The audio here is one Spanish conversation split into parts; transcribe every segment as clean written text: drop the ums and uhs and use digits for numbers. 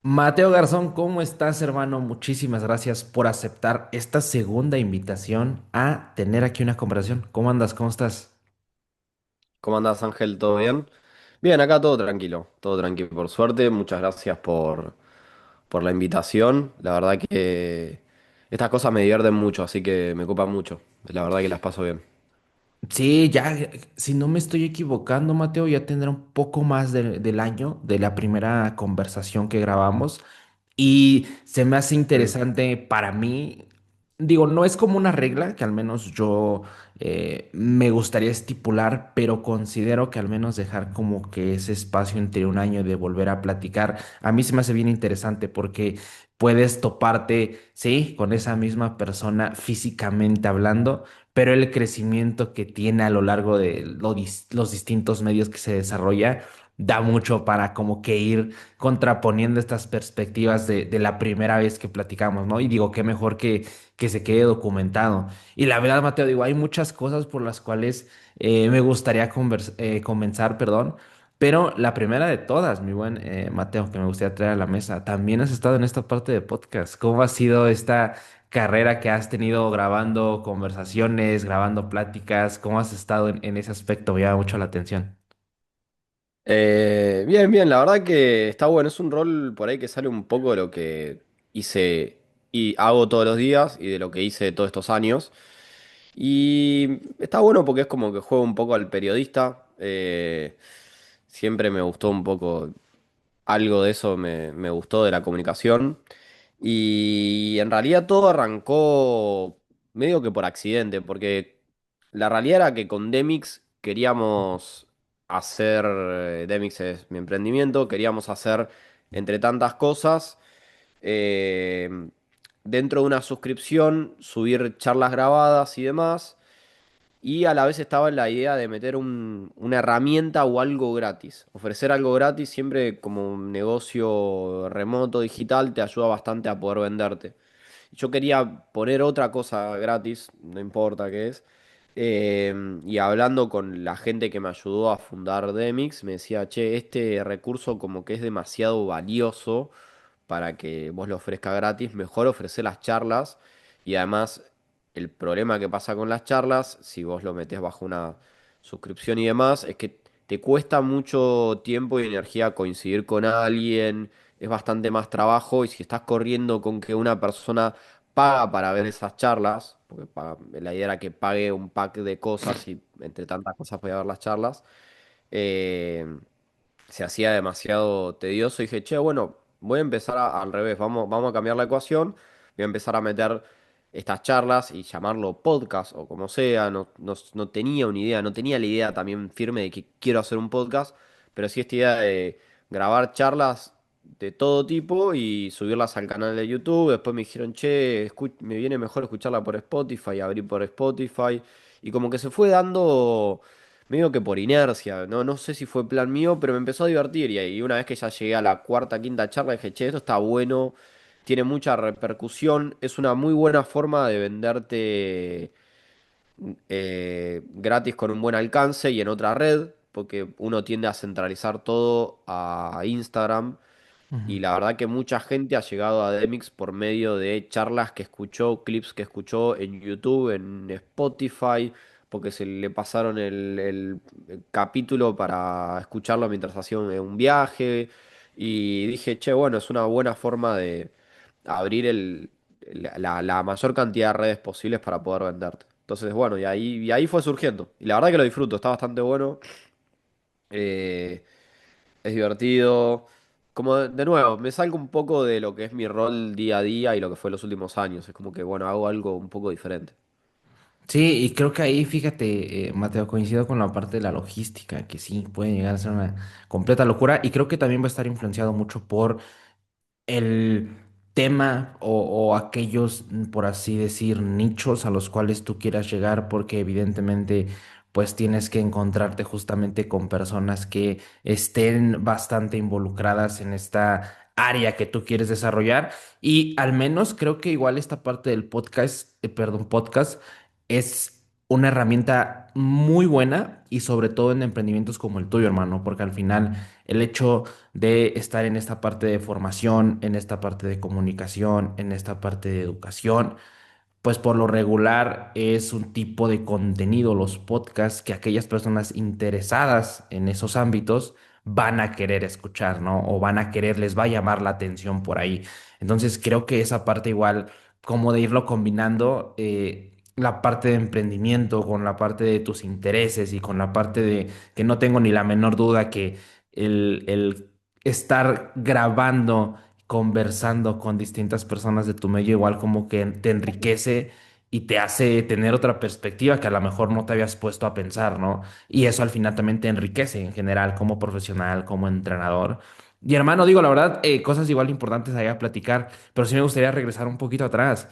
Mateo Garzón, ¿cómo estás, hermano? Muchísimas gracias por aceptar esta segunda invitación a tener aquí una conversación. ¿Cómo andas? ¿Cómo estás? ¿Cómo andás, Ángel? ¿Todo bien? Bien, acá todo tranquilo, por suerte. Muchas gracias por la invitación. La verdad que estas cosas me divierten mucho, así que me ocupan mucho. La verdad que las paso bien. Sí, ya, si no me estoy equivocando, Mateo, ya tendrá un poco más del año de la primera conversación que grabamos. Y se me hace Mm. interesante para mí, digo, no es como una regla que al menos yo me gustaría estipular, pero considero que al menos dejar como que ese espacio entre un año de volver a platicar, a mí se me hace bien interesante porque puedes toparte, sí, con esa misma persona físicamente hablando, pero el crecimiento que tiene a lo largo de los distintos medios que se desarrolla da mucho para como que ir contraponiendo estas perspectivas de la primera vez que platicamos, ¿no? Y digo, qué mejor que se quede documentado. Y la verdad, Mateo, digo, hay muchas cosas por las cuales me gustaría comenzar, perdón, pero la primera de todas, mi buen Mateo, que me gustaría traer a la mesa, también has estado en esta parte de podcast. ¿Cómo ha sido esta carrera que has tenido grabando conversaciones, grabando pláticas? ¿Cómo has estado en ese aspecto? Me llama mucho la atención. Bien, bien, la verdad que está bueno. Es un rol por ahí que sale un poco de lo que hice y hago todos los días y de lo que hice todos estos años. Y está bueno porque es como que juego un poco al periodista. Siempre me gustó un poco. Algo de eso me gustó de la comunicación. Y en realidad todo arrancó medio que por accidente, porque la realidad era que con Demix queríamos hacer, Demix es mi emprendimiento, queríamos hacer entre tantas cosas, eh, dentro de una suscripción, subir charlas grabadas y demás. Y a la vez estaba en la idea de meter una herramienta o algo gratis. Ofrecer algo gratis siempre como un negocio remoto, digital, te ayuda bastante a poder venderte. Yo quería poner otra cosa gratis, no importa qué es. eh, y hablando con la gente que me ayudó a fundar Demix, me decía, che, este recurso como que es demasiado valioso para que vos lo ofrezca gratis, mejor ofrecer las charlas. Y además, el problema que pasa con las charlas, si vos lo metés bajo una suscripción y demás, es que te cuesta mucho tiempo y energía coincidir con alguien, es bastante más trabajo y si estás corriendo con que una persona paga para ver esas charlas, porque la idea era que pague un pack de cosas y entre tantas cosas podía ver las charlas, eh, se hacía demasiado tedioso y dije, che, bueno, voy a empezar al revés, vamos a cambiar la ecuación, voy a empezar a meter estas charlas y llamarlo podcast o como sea, no tenía una idea, no tenía la idea también firme de que quiero hacer un podcast, pero sí esta idea de grabar charlas de todo tipo y subirlas al canal de YouTube. Después me dijeron, che, me viene mejor escucharla por Spotify, abrir por Spotify. Y como que se fue dando medio que por inercia, no sé si fue plan mío, pero me empezó a divertir. Y una vez que ya llegué a la cuarta, quinta charla, dije, che, esto está bueno, tiene mucha repercusión, es una muy buena forma de venderte gratis con un buen alcance y en otra red, porque uno tiende a centralizar todo a Instagram Ujú. y la verdad que mucha gente ha llegado a Demix por medio de charlas que escuchó, clips que escuchó en YouTube, en Spotify, porque se le pasaron el capítulo para escucharlo mientras hacía un viaje. Y dije, che, bueno, es una buena forma de abrir la mayor cantidad de redes posibles para poder venderte. Entonces, bueno, y ahí fue surgiendo. Y la verdad que lo disfruto, está bastante bueno. Eh, es divertido. Como de nuevo, me salgo un poco de lo que es mi rol día a día y lo que fue los últimos años. Es como que, bueno, hago algo un poco diferente. Sí, y creo que ahí, fíjate, Mateo, coincido con la parte de la logística, que sí, puede llegar a ser una completa locura, y creo que también va a estar influenciado mucho por el tema o aquellos, por así decir, nichos a los cuales tú quieras llegar, porque evidentemente, pues tienes que encontrarte justamente con personas que estén bastante involucradas en esta área que tú quieres desarrollar, y al menos creo que igual esta parte del podcast, perdón, podcast, es una herramienta muy buena y sobre todo en emprendimientos como el tuyo, hermano, porque al final el hecho de estar en esta parte de formación, en esta parte de comunicación, en esta parte de educación, pues por lo regular es un tipo de contenido, los podcasts, que aquellas personas interesadas en esos ámbitos van a querer escuchar, ¿no? O van a querer, les va a llamar la atención por ahí. Entonces creo que esa parte igual, como de irlo combinando, la parte de emprendimiento con la parte de tus intereses y con la parte de que no tengo ni la menor duda que el estar grabando conversando con distintas personas de tu medio, igual como que te enriquece y te hace tener otra perspectiva que a lo mejor no te habías puesto a pensar, ¿no? Y eso al final también te enriquece en general como profesional, como entrenador. Y hermano, digo, la verdad, cosas igual importantes ahí a platicar, pero sí me gustaría regresar un poquito atrás.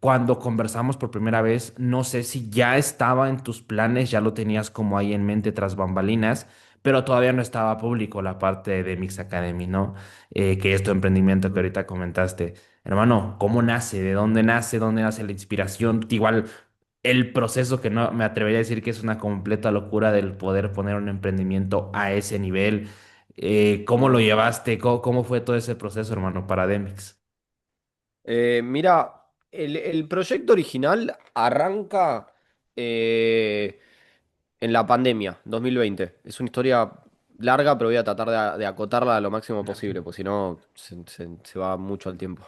Cuando conversamos por primera vez, no sé si ya estaba en tus planes, ya lo tenías como ahí en mente tras bambalinas, pero todavía no estaba público la parte de Mix Academy, ¿no? Que es tu emprendimiento que ahorita comentaste. Hermano, ¿cómo nace? ¿De dónde nace? ¿Dónde nace la inspiración? Igual el proceso que no me atrevería a decir que es una completa locura del poder poner un emprendimiento a ese nivel. ¿Cómo lo llevaste? ¿Cómo fue todo ese proceso, hermano, para Demix? Mira, el proyecto original arranca eh, en la pandemia, 2020. Es una historia larga, pero voy a tratar de acotarla lo máximo posible, porque si no se va mucho el tiempo.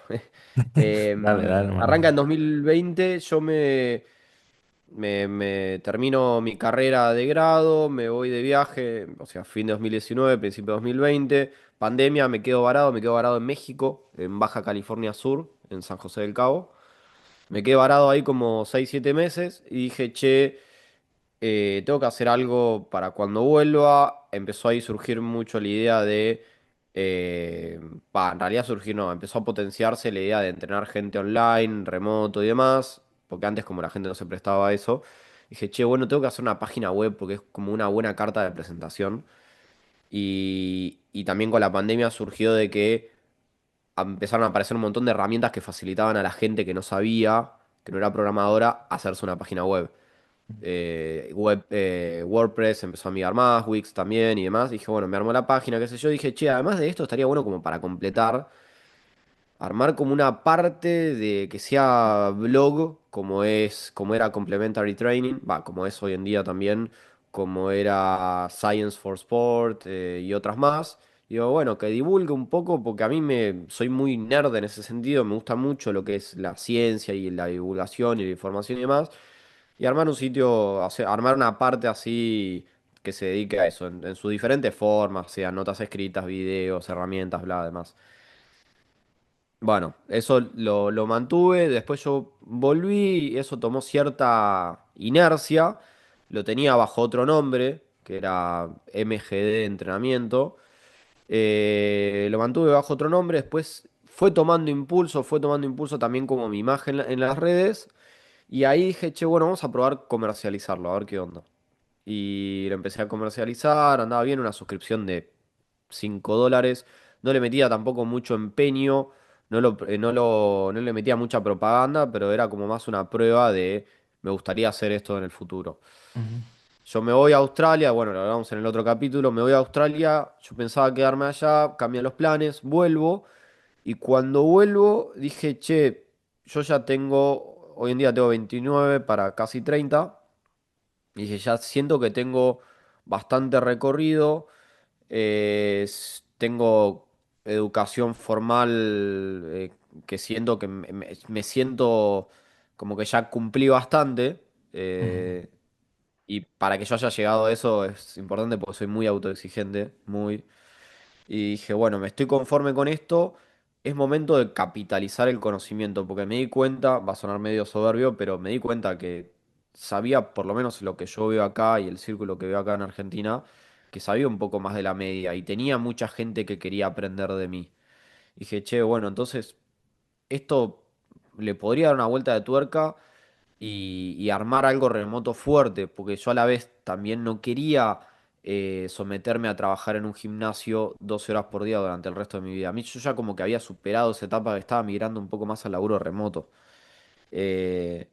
Dale, dale, Arranca en hermano. 2020, yo me termino mi carrera de grado, me voy de viaje, o sea, fin de 2019, principio de 2020, pandemia, me quedo varado en México, en Baja California Sur, en San José del Cabo. Me quedé varado ahí como 6 7 meses y dije, che, tengo que hacer algo para cuando vuelva. Empezó ahí a surgir mucho la idea de, eh, en realidad surgir no, empezó a potenciarse la idea de entrenar gente online, remoto y demás, porque antes como la gente no se prestaba a eso, dije, che, bueno, tengo que hacer una página web porque es como una buena carta de presentación. Y también con la pandemia surgió de que empezaron a aparecer un montón de herramientas que facilitaban a la gente que no sabía, que no era programadora, hacerse una página web. WordPress empezó a migrar más, Wix también y demás. Dije, bueno, me armó la página, qué sé yo. Dije, che, además de esto estaría bueno como para completar, armar como una parte de que sea blog, como era Complementary Training, va, como es hoy en día también, como era Science for Sport y otras más. Digo, bueno, que divulgue un poco, porque a mí soy muy nerd en ese sentido, me gusta mucho lo que es la ciencia y la divulgación y la información y demás. Y armar un sitio, armar una parte así que se dedique a eso, en sus diferentes formas, sean notas escritas, videos, herramientas, bla, demás. Bueno, eso lo mantuve, después yo volví, y eso tomó cierta inercia, lo tenía bajo otro nombre, que era MGD Entrenamiento. Lo mantuve bajo otro nombre, después fue tomando impulso también como mi imagen en las redes, y ahí dije, che, bueno, vamos a probar comercializarlo, a ver qué onda. Y lo empecé a comercializar, andaba bien, una suscripción de $5. No le metía tampoco mucho empeño, no le metía mucha propaganda, pero era como más una prueba de me gustaría hacer esto en el futuro. Ujú, Yo me voy a Australia, bueno, lo hablamos en el otro capítulo, me voy a Australia, yo pensaba quedarme allá, cambian los planes, vuelvo, y cuando vuelvo dije, che, yo ya tengo, hoy en día tengo 29 para casi 30. Y dije, ya siento que tengo bastante recorrido, tengo educación formal, que siento que me siento como que ya cumplí bastante. ujú, eh, y para que yo haya llegado a eso es importante porque soy muy autoexigente, muy. Y dije, bueno, me estoy conforme con esto, es momento de capitalizar el conocimiento, porque me di cuenta, va a sonar medio soberbio, pero me di cuenta que sabía por lo menos lo que yo veo acá y el círculo que veo acá en Argentina, que sabía un poco más de la media y tenía mucha gente que quería aprender de mí. Dije, che, bueno, entonces esto le podría dar una vuelta de tuerca y armar algo remoto fuerte, porque yo a la vez también no quería someterme a trabajar en un gimnasio 12 horas por día durante el resto de mi vida. A mí yo ya como que había superado esa etapa que estaba migrando un poco más al laburo remoto. Eh,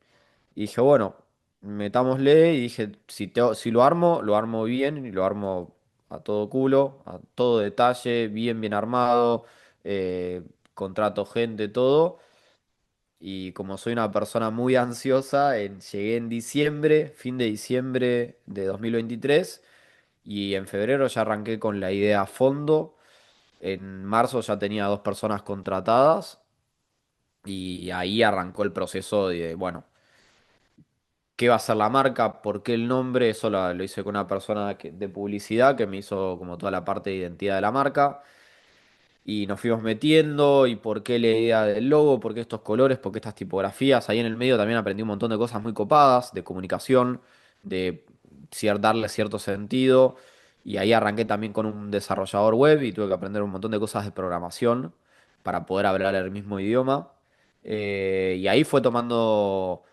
y dije, bueno. metámosle y dije, si lo armo bien y lo armo a todo culo, a todo detalle, bien armado, eh, contrato gente, todo. Y como soy una persona muy ansiosa, llegué en diciembre, fin de diciembre de 2023, y en febrero ya arranqué con la idea a fondo. En marzo ya tenía dos personas contratadas y ahí arrancó el proceso de, bueno, ¿qué va a ser la marca? ¿Por qué el nombre? Eso lo hice con una persona de publicidad que me hizo como toda la parte de identidad de la marca. Y nos fuimos metiendo, y por qué la idea del logo, por qué estos colores, por qué estas tipografías. Ahí en el medio también aprendí un montón de cosas muy copadas, de comunicación, de darle cierto sentido. Y ahí arranqué también con un desarrollador web y tuve que aprender un montón de cosas de programación para poder hablar el mismo idioma. Y ahí fue tomando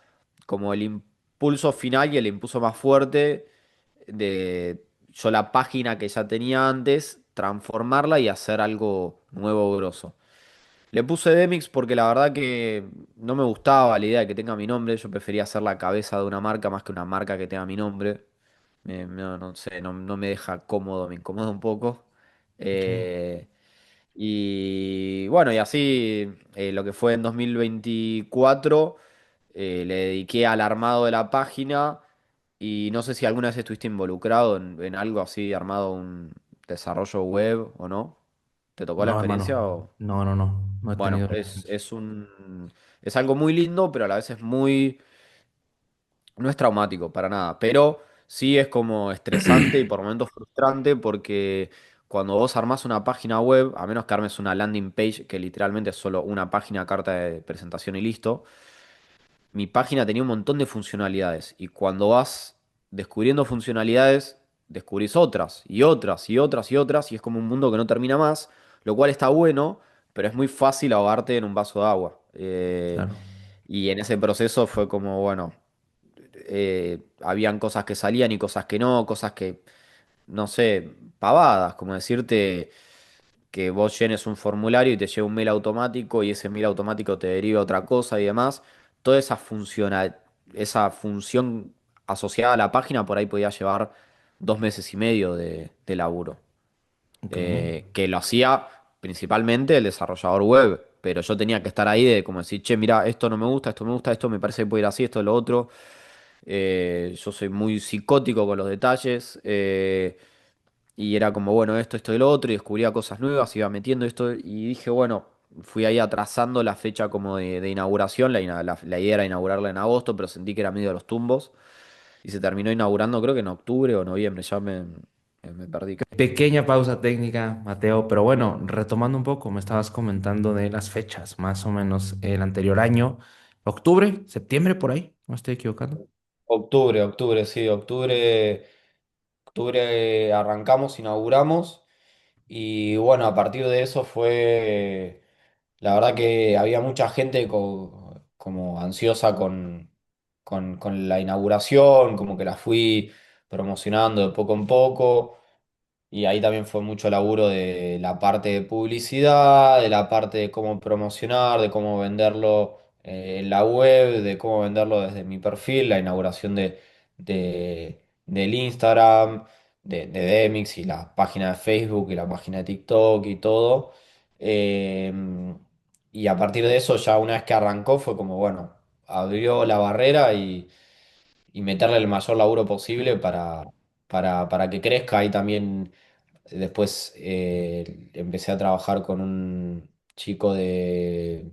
como el impulso final y el impulso más fuerte de yo la página que ya tenía antes, transformarla y hacer algo nuevo, grosso. Le puse Demix porque la verdad que no me gustaba la idea de que tenga mi nombre. Yo prefería ser la cabeza de una marca más que una marca que tenga mi nombre. No sé, no me deja cómodo, me incomoda un poco. Ok. Eh, y bueno, y así lo que fue en 2024, le dediqué al armado de la página. Y no sé si alguna vez estuviste involucrado en algo así, armado un desarrollo web o no. ¿Te tocó la No, hermano. experiencia o...? No he Bueno, tenido la experiencia. es algo muy lindo, pero a la vez es muy, no es traumático para nada, pero sí es como estresante y por momentos frustrante porque cuando vos armás una página web, a menos que armes una landing page, que literalmente es solo una página, carta de presentación y listo, mi página tenía un montón de funcionalidades y cuando vas descubriendo funcionalidades, descubrís otras y otras y otras y otras y es como un mundo que no termina más, lo cual está bueno, pero es muy fácil ahogarte en un vaso de agua. Claro. Y en ese proceso fue como, bueno, habían cosas que salían y cosas que no, cosas que, no sé, pavadas, como decirte que vos llenes un formulario y te llega un mail automático y ese mail automático te deriva a otra cosa y demás. Toda esa función asociada a la página por ahí podía llevar 2 meses y medio de laburo. Ok. Que lo hacía principalmente el desarrollador web, pero yo tenía que estar ahí de como decir, che, mira, esto no me gusta, esto me gusta, esto me parece que puede ir así, esto, lo otro. Yo soy muy psicótico con los detalles. Y era como, bueno, esto y lo otro, y descubría cosas nuevas, iba metiendo esto, y dije, bueno, fui ahí atrasando la fecha como de inauguración, la idea era inaugurarla en agosto, pero sentí que era medio de los tumbos, y se terminó inaugurando creo que en octubre o noviembre, ya me perdí. Pequeña pausa técnica, Mateo, pero bueno, retomando un poco, me estabas comentando de las fechas, más o menos el anterior año, octubre, septiembre, por ahí, no estoy equivocando. Octubre, sí, octubre arrancamos, inauguramos. Y bueno, a partir de eso fue, la verdad que había mucha gente como ansiosa con la inauguración, como que la fui promocionando de poco en poco. Y ahí también fue mucho laburo de la parte de publicidad, de la parte de cómo promocionar, de cómo venderlo en la web, de cómo venderlo desde mi perfil, la inauguración del Instagram, de Demix y la página de Facebook y la página de TikTok y todo. Eh, y a partir de eso, ya una vez que arrancó, fue como, bueno, abrió la barrera y meterle el mayor laburo posible para que crezca. Ahí también después empecé a trabajar con un chico de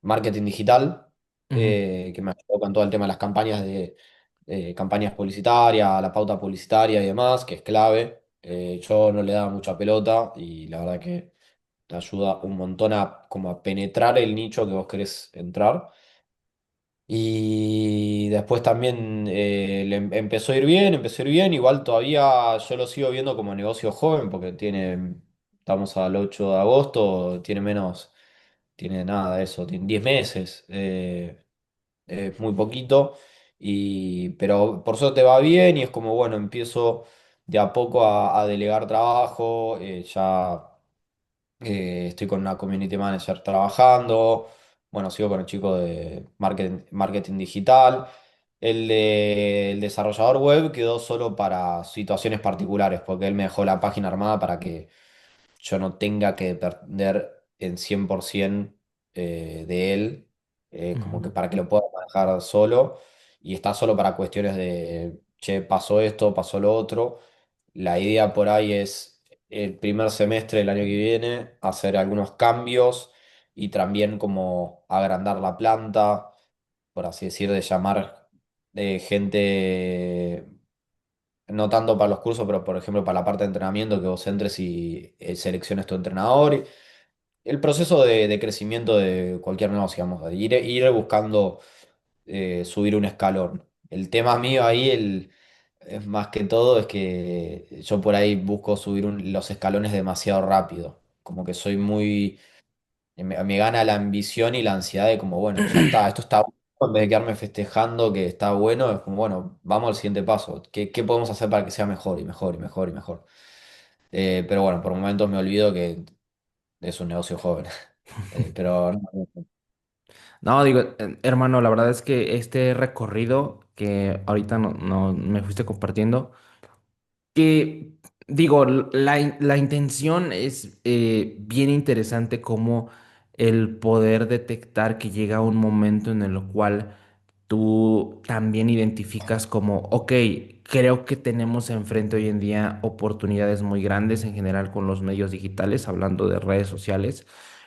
marketing digital Ujú. que me ayudó con todo el tema de las campañas de campañas publicitarias, la pauta publicitaria y demás, que es clave. Yo no le daba mucha pelota y la verdad que te ayuda un montón a como a penetrar el nicho que vos querés entrar. Y después también empezó a ir bien, igual todavía yo lo sigo viendo como negocio joven porque estamos al 8 de agosto, tiene nada de eso, tiene 10 meses, es muy poquito, pero por suerte va bien y es como, bueno, empiezo de a poco a delegar trabajo, ya estoy con una community manager trabajando, bueno, sigo con el chico de marketing digital. El desarrollador web quedó solo para situaciones particulares, porque él me dejó la página armada para que yo no tenga que depender en 100% de él, como que Ujú, para que lo pueda manejar solo, y está solo para cuestiones de, che, pasó esto, pasó lo otro. La idea por ahí es el primer semestre del año que viene hacer algunos cambios y también como agrandar la planta, por así decir, de llamar gente, no tanto para los cursos, pero por ejemplo para la parte de entrenamiento, que vos entres y selecciones tu entrenador. El proceso de crecimiento de cualquier negocio, digamos, de ir buscando subir un escalón. El tema mío ahí, es más que todo, es que yo por ahí busco subir los escalones demasiado rápido. Como que soy muy, me gana la ambición y la ansiedad de como, bueno, ya está, esto está bueno, en vez de quedarme festejando que está bueno, es como, bueno, vamos al siguiente paso. ¿Qué podemos hacer para que sea mejor y mejor y mejor y mejor? Pero bueno, por momentos me olvido que es un negocio joven. Pero no. no, digo, hermano, la verdad es que este recorrido que ahorita no me fuiste compartiendo, que digo, la intención es bien interesante como el poder detectar que llega un momento en el cual tú también identificas como, ok, creo que tenemos enfrente hoy en día oportunidades muy grandes en general con los medios digitales, hablando de redes sociales,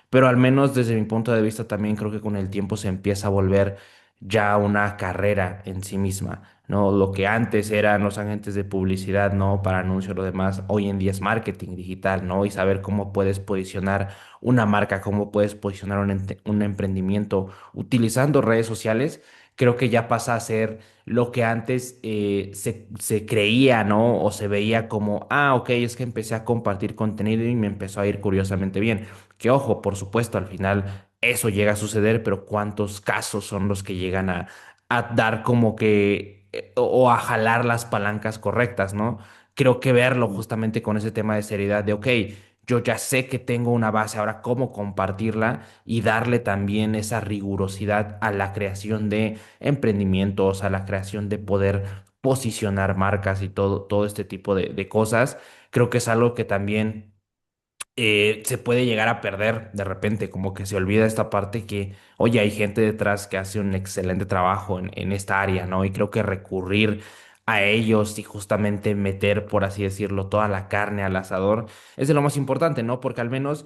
pero al menos desde mi punto de vista también creo que con el tiempo se empieza a volver ya una carrera en sí misma, ¿no? Lo que antes eran los agentes de publicidad, ¿no? Para anuncios y lo demás, hoy en día es marketing digital, ¿no? Y saber cómo puedes posicionar una marca, cómo puedes posicionar un emprendimiento utilizando redes sociales, creo que ya pasa a ser lo que antes se creía, ¿no? O se veía como, ah, ok, es que empecé a compartir contenido y me empezó a ir curiosamente bien. Que ojo, por supuesto, al final eso llega a suceder, pero ¿cuántos casos son los que llegan a dar como que, o a jalar las palancas correctas, ¿no? Creo que verlo justamente con ese tema de seriedad de, ok, yo ya sé que tengo una base, ahora cómo compartirla y darle también esa rigurosidad a la creación de emprendimientos, a la creación de poder posicionar marcas y todo este tipo de cosas. Creo que es algo que también se puede llegar a perder de repente, como que se olvida esta parte que, oye, hay gente detrás que hace un excelente trabajo en esta área, ¿no? Y creo que recurrir a ellos y justamente meter, por así decirlo, toda la carne al asador es de lo más importante, ¿no? Porque al menos,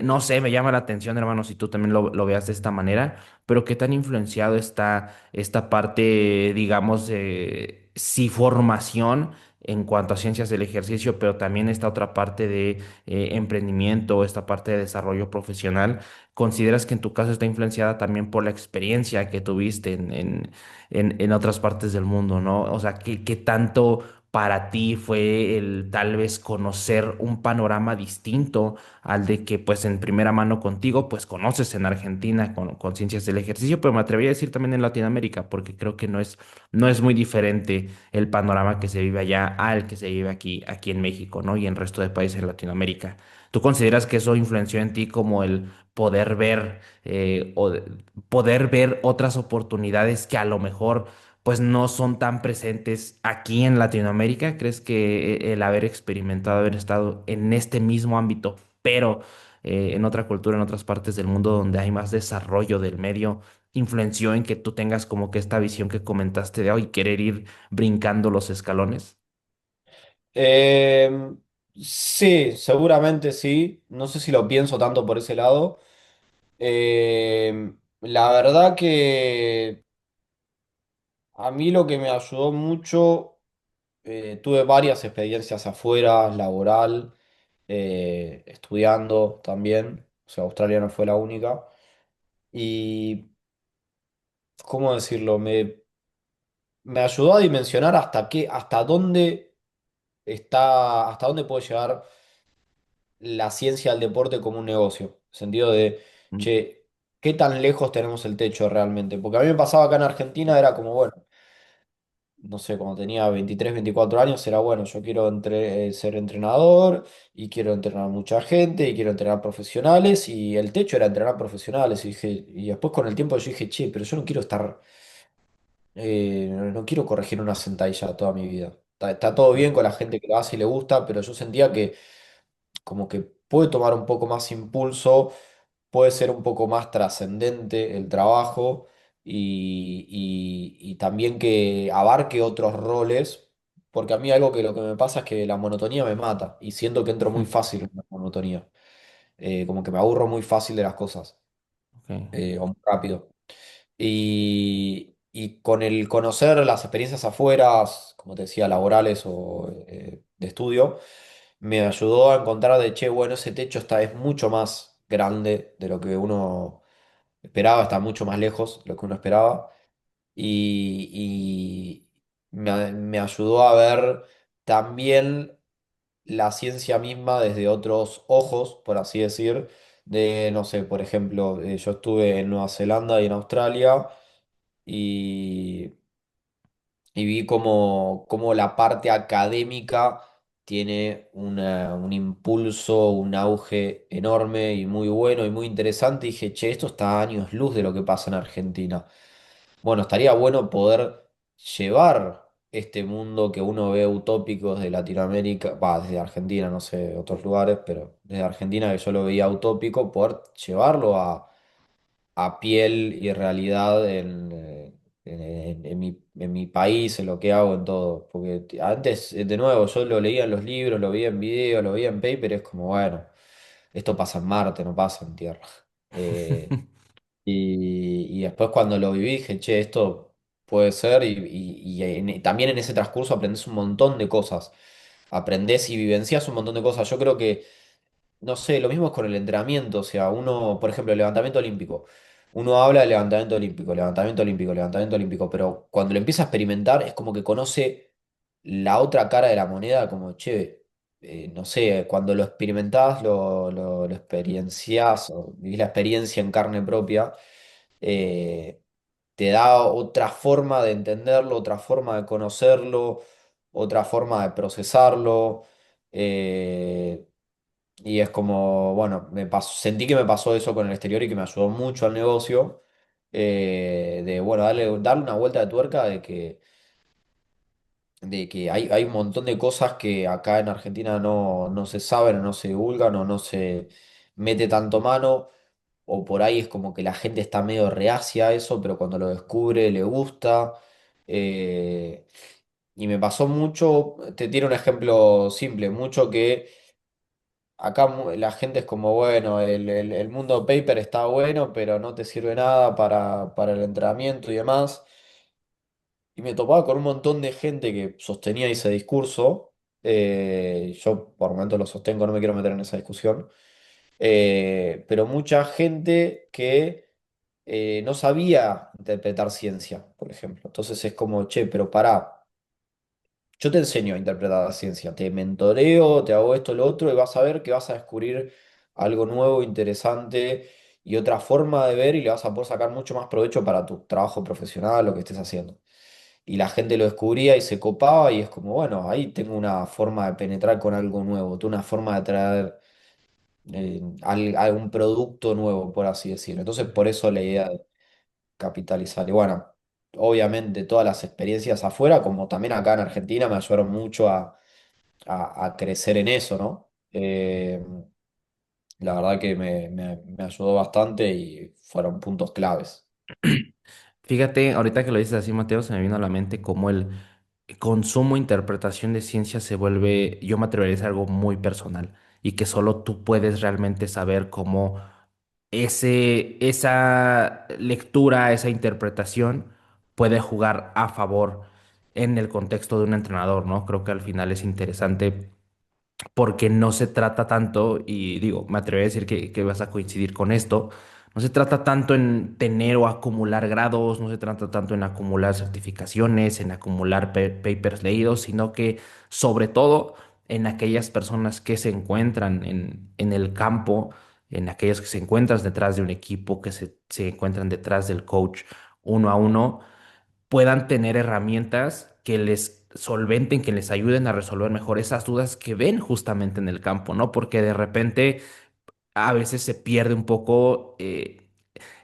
no sé, me llama la atención, hermano, si tú también lo veas de esta manera, pero qué tan influenciado está esta parte, digamos, sí formación en cuanto a ciencias del ejercicio, pero también esta otra parte de emprendimiento, esta parte de desarrollo profesional, ¿consideras que en tu caso está influenciada también por la experiencia que tuviste en otras partes del mundo, ¿no? O sea, ¿qué tanto para ti fue el tal vez conocer un panorama distinto al de que pues en primera mano contigo pues conoces en Argentina con ciencias del ejercicio, pero me atrevería a decir también en Latinoamérica, porque creo que no es muy diferente el panorama que se vive allá al que se vive aquí en México, ¿no? Y en el resto de países de Latinoamérica. ¿Tú consideras que eso influenció en ti como el poder ver poder ver otras oportunidades que a lo mejor pues no son tan presentes aquí en Latinoamérica? ¿Crees que el haber experimentado, haber estado en este mismo ámbito, pero en otra cultura, en otras partes del mundo donde hay más desarrollo del medio, influenció en que tú tengas como que esta visión que comentaste de hoy, querer ir brincando los escalones? Eh, sí, seguramente sí. No sé si lo pienso tanto por ese lado. La verdad que a mí lo que me ayudó mucho, tuve varias experiencias afuera, laboral, estudiando también. O sea, Australia no fue la única. Y, ¿cómo decirlo? Me ayudó a dimensionar hasta dónde puede llegar la ciencia del deporte como un negocio. En el sentido de, Mm. che, ¿qué tan lejos tenemos el techo realmente? Porque a mí me pasaba acá en Argentina, era como, bueno, no sé, cuando tenía 23 24 años, era bueno, yo quiero ser entrenador y quiero entrenar mucha gente y quiero entrenar profesionales y el techo era entrenar profesionales. Y después con el tiempo yo dije, che, pero yo no quiero estar No quiero corregir una sentadilla toda mi vida. Está todo bien con la gente que lo hace y le gusta, pero yo sentía que como que puede tomar un poco más impulso, puede ser un poco más trascendente el trabajo y también que abarque otros roles, porque a mí algo que lo que me pasa es que la monotonía me mata y siento que entro muy fácil en la monotonía. Como que me aburro muy fácil de las cosas, Ok. o muy rápido. Y con el conocer las experiencias afuera, como te decía, laborales o de estudio, me ayudó a encontrar de, che, bueno, ese techo esta vez mucho más grande de lo que uno esperaba, está mucho más lejos de lo que uno esperaba. Y me ayudó a ver también la ciencia misma desde otros ojos, por así decir, de, no sé, por ejemplo, yo estuve en Nueva Zelanda y en Australia y, y vi cómo la parte académica tiene un impulso, un auge enorme y muy bueno y muy interesante. Y dije, che, esto está a años luz de lo que pasa en Argentina. Bueno, estaría bueno poder llevar este mundo que uno ve utópico desde Latinoamérica, va, desde Argentina, no sé, otros lugares, pero desde Argentina que yo lo veía utópico, poder llevarlo a piel y realidad en mi país, en lo que hago, en todo. Porque antes, de nuevo, yo lo leía en los libros, lo veía en video, lo veía en paper, es como, bueno, esto pasa en Marte, no pasa en Tierra. Eh, y después cuando lo viví dije, che, esto puede ser y también en ese transcurso aprendes un montón de cosas. Aprendés y vivencias un montón de cosas. Yo creo que, no sé, lo mismo es con el entrenamiento. O sea, uno, por ejemplo, el levantamiento olímpico. Uno habla de levantamiento olímpico, levantamiento olímpico, levantamiento olímpico, pero cuando lo empieza a experimentar es como que conoce la otra cara de la moneda, como, che, no sé, cuando lo experimentás, lo experienciás, o vivís la experiencia en carne propia eh, te da otra forma de entenderlo, otra forma de conocerlo, otra forma de procesarlo. eh, y es como, bueno, sentí que me pasó eso con el exterior y que me ayudó mucho al negocio. De, bueno, darle una vuelta de tuerca de que hay un montón de cosas que acá en Argentina no se saben, o no se divulgan, o no se mete tanto mano o por ahí es como que la gente está medio reacia a eso, pero cuando lo descubre le gusta. Eh, y me pasó mucho, te tiro un ejemplo simple, mucho que acá la gente es como, bueno, el mundo paper está bueno, pero no te sirve nada para el entrenamiento y demás. Y me topaba con un montón de gente que sostenía ese discurso. Yo por momentos lo sostengo, no me quiero meter en esa discusión. Pero mucha gente que no sabía interpretar ciencia, por ejemplo. Entonces es como, che, pero pará, yo te enseño a interpretar la ciencia, te mentoreo, te hago esto, lo otro, y vas a ver que vas a descubrir algo nuevo, interesante y otra forma de ver y le vas a poder sacar mucho más provecho para tu trabajo profesional, lo que estés haciendo. Y la gente lo descubría y se copaba y es como, bueno, ahí tengo una forma de penetrar con algo nuevo, tengo una forma de traer algún producto nuevo, por así decirlo. Entonces, por eso la idea de capitalizar. Y bueno, obviamente todas las experiencias afuera, como también acá en Argentina, me ayudaron mucho a crecer en eso, ¿no? La verdad que me ayudó bastante y fueron puntos claves. Fíjate, ahorita que lo dices así, Mateo, se me vino a la mente cómo el consumo e interpretación de ciencia se vuelve, yo me atrevería a decir algo muy personal y que solo tú puedes realmente saber cómo esa lectura, esa interpretación puede jugar a favor en el contexto de un entrenador, ¿no? Creo que al final es interesante porque no se trata tanto, y digo, me atrevo a decir que vas a coincidir con esto, no se trata tanto en tener o acumular grados, no se trata tanto en acumular certificaciones, en acumular papers leídos, sino que sobre todo en aquellas personas que se encuentran en el campo, en aquellas que se encuentran detrás de un equipo, que se encuentran detrás del coach uno a uno puedan tener herramientas que les solventen, que les ayuden a resolver mejor esas dudas que ven justamente en el campo, ¿no? Porque de repente a veces se pierde un poco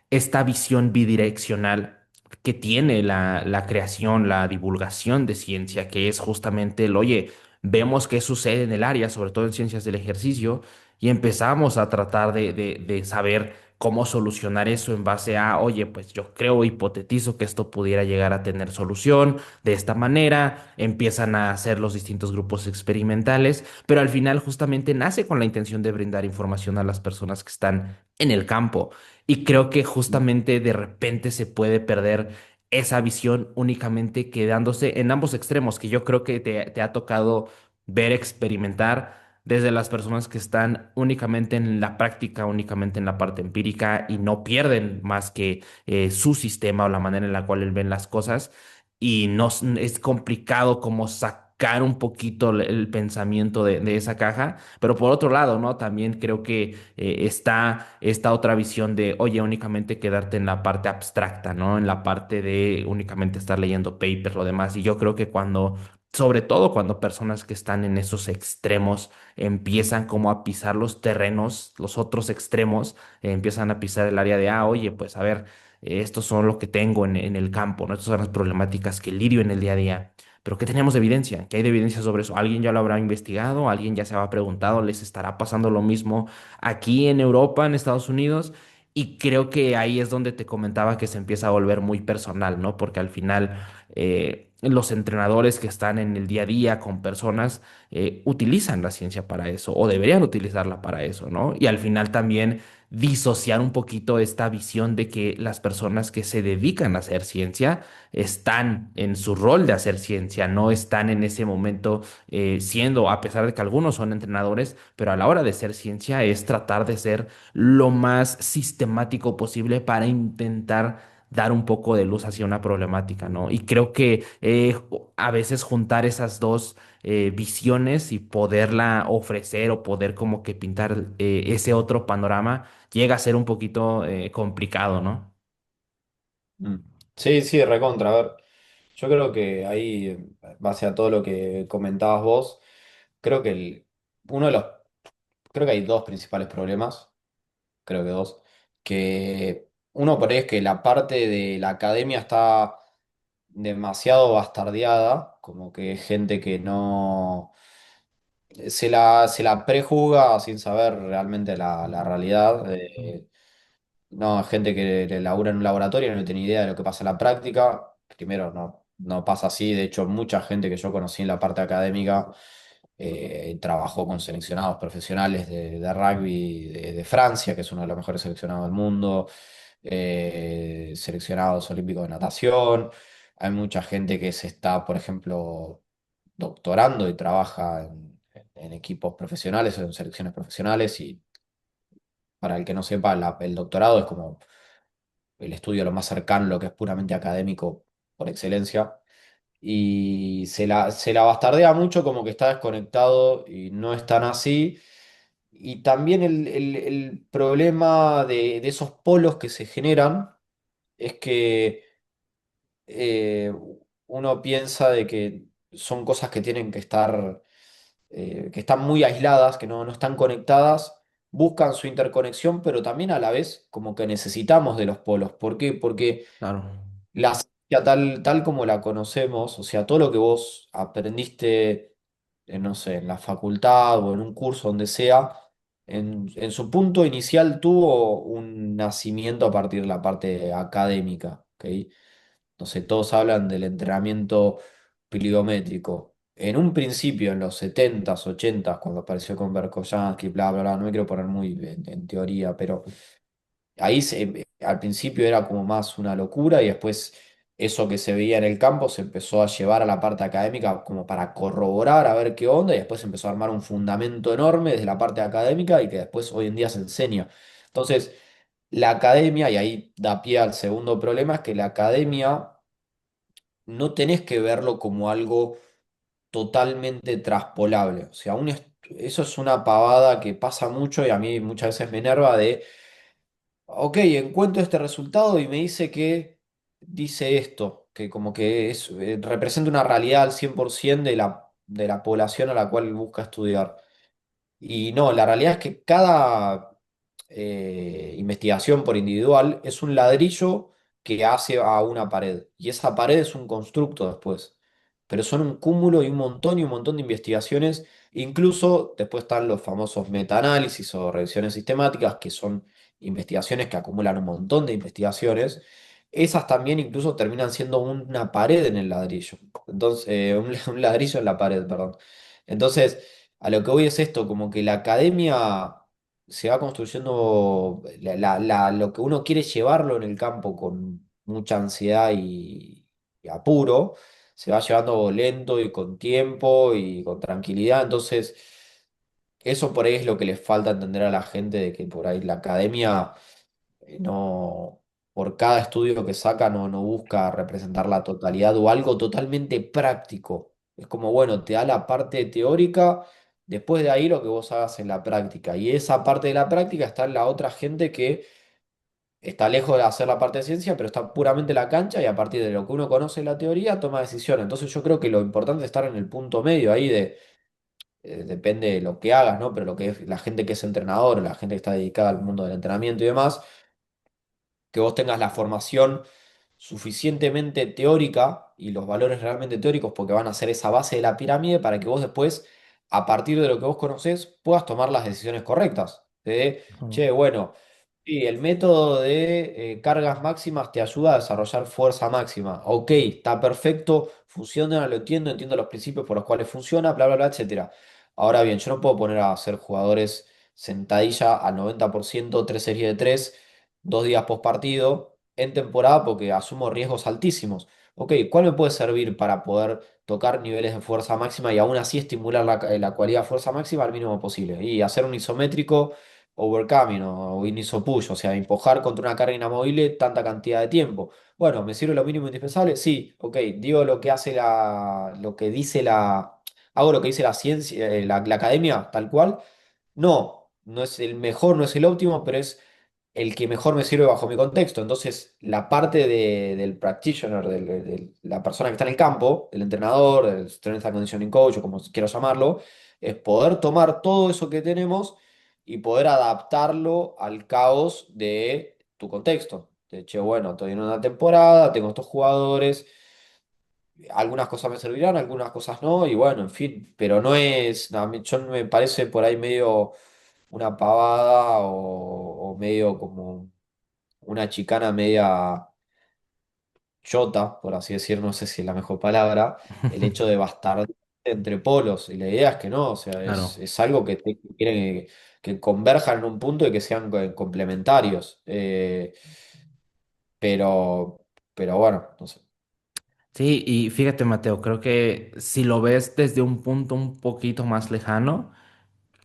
esta visión bidireccional que tiene la creación, la divulgación de ciencia, que es justamente el, oye, vemos qué sucede en el área, sobre todo en ciencias del ejercicio, y empezamos a tratar de saber cómo solucionar eso en base a, oye, pues yo creo, hipotetizo que esto pudiera llegar a tener solución de esta manera, empiezan a hacer los distintos grupos experimentales, pero al final justamente nace con la intención de brindar información a las personas que están en el campo. Y creo que justamente de repente se puede perder esa visión únicamente quedándose en ambos extremos, que yo creo que te ha tocado ver, experimentar desde las personas que están únicamente en la práctica, únicamente en la parte empírica y no pierden más que su sistema o la manera en la cual ven las cosas. Y no es complicado como sacar un poquito el pensamiento de esa caja, pero por otro lado, ¿no? También creo que está esta otra visión de, oye, únicamente quedarte en la parte abstracta, ¿no? En la parte de únicamente estar leyendo papers, lo demás. Y yo creo que cuando, sobre todo cuando personas que están en esos extremos empiezan como a pisar los terrenos, los otros extremos, empiezan a pisar el área de, oye, pues a ver, estos son lo que tengo en el campo, ¿no? Estas son las problemáticas que lidio en el día a día. Pero ¿qué tenemos de evidencia? ¿Qué hay de evidencia sobre eso? ¿Alguien ya lo habrá investigado? ¿Alguien ya se habrá preguntado? ¿Les estará pasando lo mismo aquí en Europa, en Estados Unidos? Y creo que ahí es donde te comentaba que se empieza a volver muy personal, ¿no? Porque al final los entrenadores que están en el día a día con personas utilizan la ciencia para eso o deberían utilizarla para eso, ¿no? Y al final también disociar un poquito esta visión de que las personas que se dedican a hacer ciencia están en su rol de hacer ciencia, no están en ese momento siendo, a pesar de que algunos son entrenadores, pero a la hora de ser ciencia es tratar de ser lo más sistemático posible para intentar dar un poco de luz hacia una problemática, ¿no? Y creo que a veces juntar esas dos visiones y poderla ofrecer o poder como que pintar ese otro panorama llega a ser un poquito complicado, ¿no? Mm. Sí, sí, recontra. A ver, yo creo que ahí, base a todo lo que comentabas vos, creo que uno de los, creo que hay dos principales problemas, creo que dos, que uno por ahí es que la parte de la academia está demasiado bastardeada, como que gente que no se la prejuzga sin saber realmente la realidad. No, gente que labura en un laboratorio no tiene idea de lo que pasa en la práctica. Primero, no pasa así. De hecho, mucha gente que yo conocí en la parte académica trabajó con seleccionados profesionales de rugby de Francia, que es uno de los mejores seleccionados del mundo, seleccionados olímpicos de natación. Hay mucha gente que se está, por ejemplo, doctorando y trabaja en equipos profesionales o en selecciones profesionales. Y para el que no sepa, el doctorado es como el estudio lo más cercano, lo que es puramente académico por excelencia. Y se la bastardea mucho como que está desconectado y no es tan así. Y también el problema de esos polos que se generan es que eh, uno piensa de que son cosas que tienen que están muy aisladas, que no están conectadas, buscan su interconexión, pero también a la vez como que necesitamos de los polos. ¿Por qué? Porque Claro, la ciencia tal como la conocemos, o sea, todo lo que vos aprendiste, no sé, en la facultad o en un curso, donde sea, en su punto inicial tuvo un nacimiento a partir de la parte académica, ¿ok? No sé, todos hablan del entrenamiento pliométrico. En un principio, en los 70s, 80s, cuando apareció con Berkoyanski, bla, bla, bla, no me quiero poner muy en teoría, pero ahí al principio era como más una locura y después eso que se veía en el campo se empezó a llevar a la parte académica como para corroborar a ver qué onda y después se empezó a armar un fundamento enorme desde la parte académica y que después hoy en día se enseña. Entonces, la academia, y ahí da pie al segundo problema, es que la academia no tenés que verlo como algo totalmente traspolable. O sea, eso es una pavada que pasa mucho y a mí muchas veces me enerva de ok, encuentro este resultado y me dice que dice esto, que como que representa una realidad al 100% de la población a la cual busca estudiar. Y no, la realidad es que cada investigación por individual es un ladrillo que hace a una pared. Y esa pared es un constructo después. Pero son un cúmulo y un montón de investigaciones. Incluso después están los famosos metaanálisis o revisiones sistemáticas, que son investigaciones que acumulan un montón de investigaciones. Esas también incluso terminan siendo una pared en el ladrillo. Entonces, un ladrillo en la pared, perdón. Entonces, a lo que voy es esto, como que la academia se va construyendo lo que uno quiere llevarlo en el campo con mucha ansiedad y apuro, se va llevando lento y con tiempo y con tranquilidad. Entonces, eso por ahí es lo que les falta entender a la gente de que por ahí la academia no, por cada estudio que saca no busca representar la totalidad o algo totalmente práctico. Es como, bueno, te da la parte teórica, después de ahí lo que vos hagas en la práctica. Y esa parte de la práctica está en la otra gente que está lejos de hacer la parte de ciencia, pero está puramente en la cancha y a partir de lo que uno conoce en la teoría toma decisiones. Entonces yo creo que lo importante es estar en el punto medio ahí de depende de lo que hagas, ¿no? Pero lo que es la gente que es entrenador, la gente que está dedicada al mundo del entrenamiento y demás, que vos tengas la formación suficientemente teórica y los valores realmente teóricos, porque van a ser esa base de la pirámide para que vos después, a partir de lo que vos conocés, puedas tomar las decisiones correctas. De, che, bueno, sí, el método de cargas máximas te ayuda a desarrollar fuerza máxima. Ok, está perfecto, funciona, lo entiendo, entiendo los principios por los cuales funciona, bla, bla, bla, etcétera. Ahora bien, yo no puedo poner a hacer jugadores sentadilla al 90%, 3 series de 3 2 días post partido en temporada porque asumo riesgos altísimos. Ok, ¿cuál me puede servir para poder tocar niveles de fuerza máxima y aún así estimular la cualidad de fuerza máxima al mínimo posible? Y hacer un isométrico overcoming o un isopush, o sea, empujar contra una carga inamovible tanta cantidad de tiempo. Bueno, ¿me sirve lo mínimo indispensable? Sí, ok, digo lo que hace lo que dice hago lo que dice la ciencia, la academia, tal cual. No, no es el mejor, no es el óptimo, pero es el que mejor me sirve bajo mi contexto. Entonces, la parte del practitioner, de la persona que está en el campo, del entrenador, del strength and conditioning coach o como quiero llamarlo, es poder tomar todo eso que tenemos y poder adaptarlo al caos de tu contexto. De hecho, bueno, estoy en una temporada, tengo estos jugadores, algunas cosas me servirán, algunas cosas no, y bueno, en fin, pero no es, no, yo me parece por ahí medio una pavada o medio como una chicana media chota, por así decir, no sé si es la mejor palabra, el hecho de bastar entre polos, y la idea es que no, o sea, Claro. es algo que quieren que converjan en un punto y que sean complementarios, pero, pero bueno, no sé. Sí, y fíjate, Mateo, creo que si lo ves desde un punto un poquito más lejano,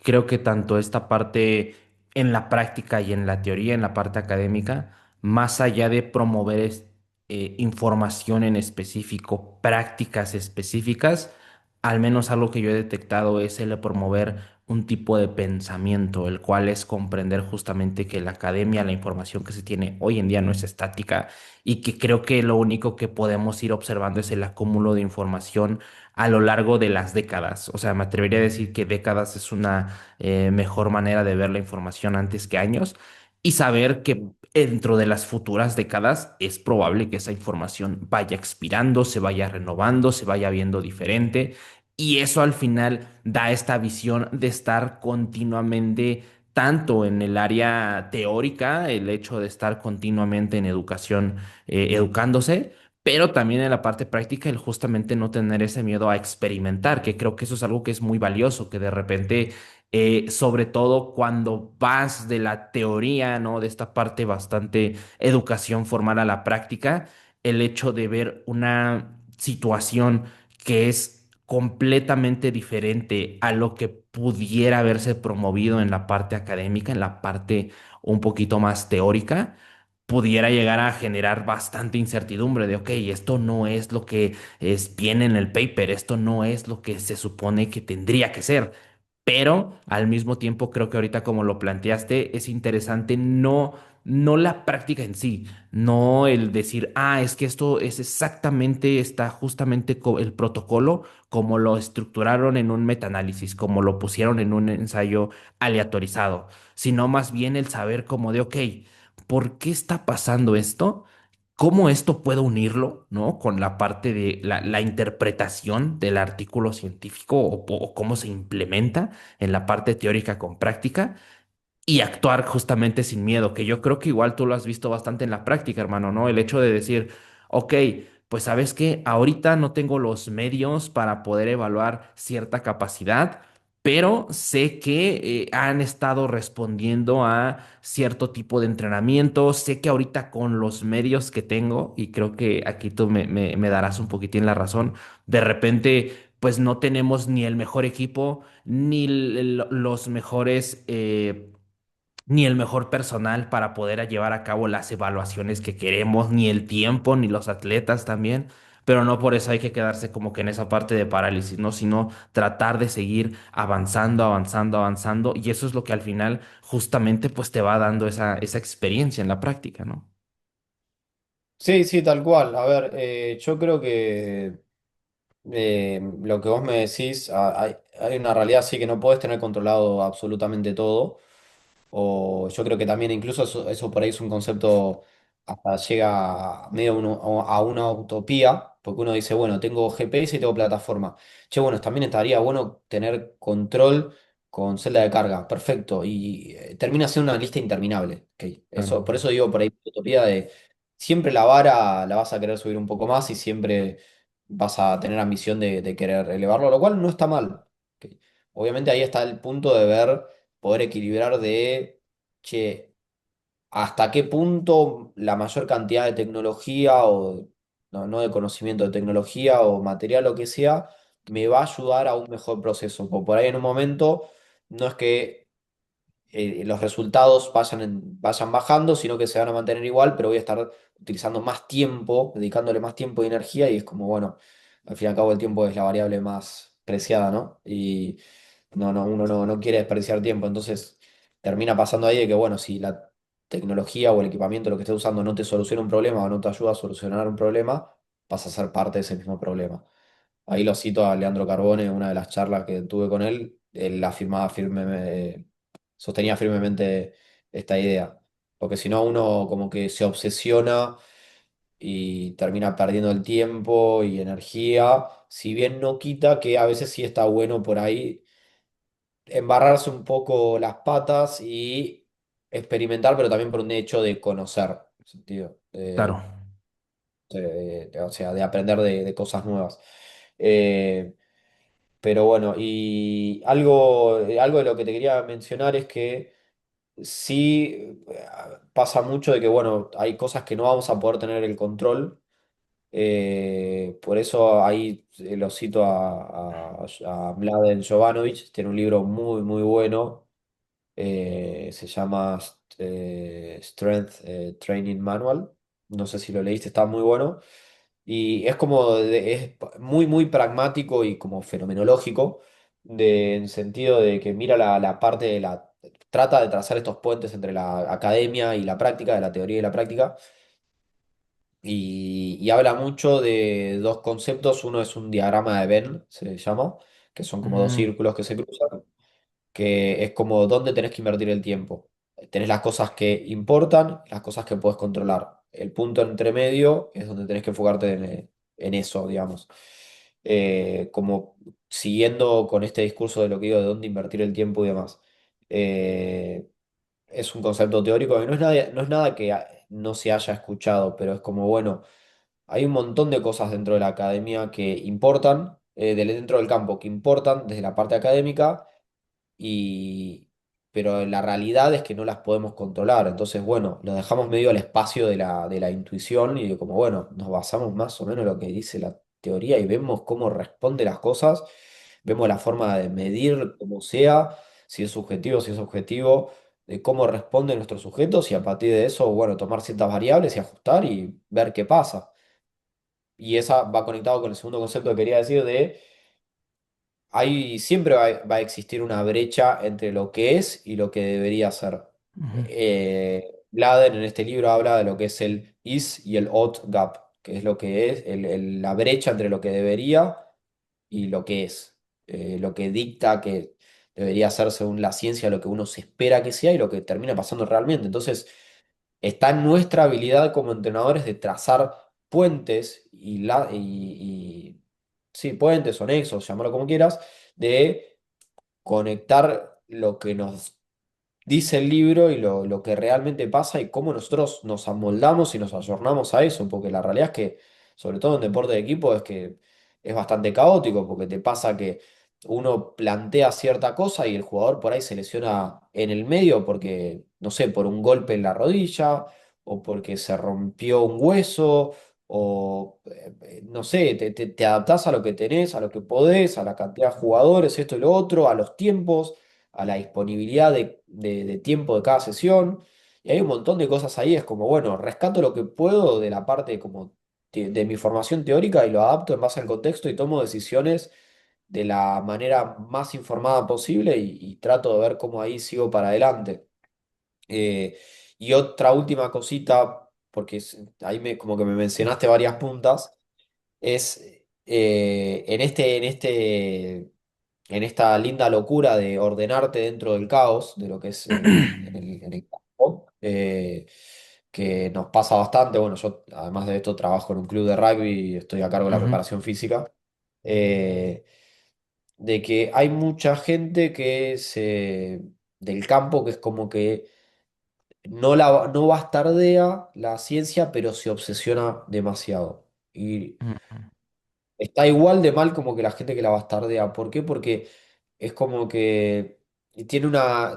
creo que tanto esta parte en la práctica y en la teoría, en la parte académica, más allá de promover información en específico, prácticas específicas, al menos algo que yo he detectado es el de promover un tipo de pensamiento, el cual es comprender justamente que la academia, la información que se tiene hoy en día no es estática y que creo que lo único que podemos ir observando es el acúmulo de información a lo largo de las décadas. O sea, me atrevería a decir que décadas es una mejor manera de ver la información antes que años y saber que dentro de las futuras décadas es probable que esa información vaya expirando, se vaya renovando, se vaya viendo diferente y eso al final da esta visión de estar continuamente tanto en el área teórica, el hecho de estar continuamente en educación, educándose, pero también en la parte práctica el justamente no tener ese miedo a experimentar, que creo que eso es algo que es muy valioso, que de repente, sobre todo cuando vas de la teoría, ¿no? De esta parte bastante educación formal a la práctica, el hecho de ver una situación que es completamente diferente a lo que pudiera haberse promovido en la parte académica, en la parte un poquito más teórica pudiera llegar a generar bastante incertidumbre de, ok, esto no es lo que es bien en el paper, esto no es lo que se supone que tendría que ser. Pero al mismo tiempo creo que ahorita como lo planteaste es interesante no la práctica en sí, no el decir, ah, es que esto es exactamente, está justamente el protocolo como lo estructuraron en un metaanálisis, como lo pusieron en un ensayo aleatorizado, sino más bien el saber como de, ok, ¿por qué está pasando esto? cómo esto puedo unirlo, ¿no? Con la parte de la interpretación del artículo científico o cómo se implementa en la parte teórica con práctica y actuar justamente sin miedo, que yo creo que igual tú lo has visto bastante en la práctica, hermano, ¿no? El hecho de decir, ok, pues sabes que ahorita no tengo los medios para poder evaluar cierta capacidad, pero sé que han estado respondiendo a cierto tipo de entrenamiento, sé que ahorita con los medios que tengo, y creo que aquí tú me darás un poquitín la razón, de repente... Pues no tenemos ni el mejor equipo, ni los mejores ni el mejor personal para poder llevar a cabo las evaluaciones que queremos, ni el tiempo, ni los atletas también. Pero no por eso hay que quedarse como que en esa parte de parálisis, ¿no? Sino tratar de seguir avanzando, avanzando, avanzando. Y eso es lo que al final justamente pues te va dando esa experiencia en la práctica, ¿no? Sí, sí, tal cual. A ver, yo creo que lo que vos me decís, hay una realidad sí que no podés tener controlado absolutamente todo. O yo creo que también incluso eso por ahí es un concepto hasta llega medio a una utopía, porque uno dice, bueno, tengo GPS y tengo plataforma. Che, bueno, también estaría bueno tener control con celda de carga, perfecto. Y termina siendo una lista interminable. Ok. Claro, Eso, por eso digo por ahí utopía de siempre la vara la vas a querer subir un poco más y siempre vas a tener ambición de querer elevarlo, lo cual no está mal. Ok. Obviamente ahí está el punto de ver poder equilibrar de, che, hasta qué punto la mayor cantidad de tecnología o no de conocimiento de tecnología o material lo que sea, me va a ayudar a un mejor proceso. Por ahí en un momento no es que los resultados vayan bajando, sino que se van a mantener igual, pero voy a estar utilizando más tiempo, dedicándole más tiempo y energía, y es como, bueno, al fin y al cabo el tiempo es la variable más preciada, ¿no? Y uno no quiere desperdiciar tiempo, entonces termina pasando ahí de que, bueno, si la tecnología o el equipamiento, lo que estés usando, no te soluciona un problema o no te ayuda a solucionar un problema, vas a ser parte de ese mismo problema. Ahí lo cito a Leandro Carbone, en una de las afirmaba sostenía firmemente esta idea. Porque si no, uno como que se obsesiona y termina perdiendo el tiempo y energía. Si bien no quita que a veces sí está bueno por ahí embarrarse un poco las patas y experimentar, pero también por un hecho de conocer, en el sentido, claro. o sea, de aprender de cosas nuevas. Eh, pero bueno, y algo de lo que te quería mencionar es que sí pasa mucho de que, bueno, hay cosas que no vamos a poder tener el control. Por eso ahí lo cito a Mladen Jovanovic, tiene un libro muy, muy bueno, se llama Strength Training Manual, no sé si lo leíste, está muy bueno. Y es como, muy, muy pragmático y como fenomenológico, en sentido de que mira la parte de trata de trazar estos puentes entre la academia y la práctica, de la teoría y la práctica, y habla mucho de dos conceptos. Uno es un diagrama de Venn, se llama, que son como dos Mm, círculos que se cruzan, que es como dónde tenés que invertir el tiempo. Tenés las cosas que importan, las cosas que puedes controlar. El punto entre medio es donde tenés que enfocarte en eso, digamos. Como siguiendo con este discurso de lo que digo, de dónde invertir el tiempo y demás. Eh, es un concepto teórico que no es nada que no se haya escuchado, pero es como, bueno, hay un montón de cosas dentro de la academia que importan, dentro del campo, que importan desde la parte académica y, pero la realidad es que no las podemos controlar. Entonces, bueno, lo dejamos medio al espacio de la intuición y de como, bueno, nos basamos más o menos en lo que dice la teoría y vemos cómo responde las cosas, vemos la forma de medir como sea, si es objetivo, de cómo responden nuestros sujetos y a partir de eso, bueno, tomar ciertas variables y ajustar y ver qué pasa. Y esa va conectado con el segundo concepto que quería decir de siempre va a existir una brecha entre lo que es y lo que debería ser. ujú. Bladen en este libro habla de lo que es el is y el ought gap, que es lo que es la brecha entre lo que debería y lo que es. Lo que dicta que debería ser según la ciencia, lo que uno se espera que sea y lo que termina pasando realmente. Entonces, está en nuestra habilidad como entrenadores de trazar puentes sí, puentes o nexos, llamarlo como quieras, de conectar lo que nos dice el libro y lo que realmente pasa y cómo nosotros nos amoldamos y nos ayornamos a eso, porque la realidad es que, sobre todo en deporte de equipo, es que es bastante caótico, porque te pasa que uno plantea cierta cosa y el jugador por ahí se lesiona en el medio porque, no sé, por un golpe en la rodilla o porque se rompió un hueso. O no sé, te adaptás a lo que tenés, a lo que podés, a la cantidad de jugadores, esto y lo otro, a los tiempos, a la disponibilidad de tiempo de cada sesión. Y hay un montón de cosas ahí. Es como, bueno, rescato lo que puedo de la parte como de mi formación teórica y lo adapto en base al contexto y tomo decisiones de la manera más informada posible y trato de ver cómo ahí sigo para adelante. Y otra última cosita, porque ahí como que me mencionaste varias puntas, es en esta linda locura de ordenarte dentro del caos, de lo que es en el campo, que nos pasa bastante. Bueno, yo además de esto trabajo en un club de rugby y estoy a cargo de la Ujú, preparación física, eh, de que hay mucha gente del campo que es como que no bastardea la ciencia, pero se obsesiona demasiado. Y ujú, está igual de mal como que la gente que la bastardea. ¿Por qué? Porque es como que tiene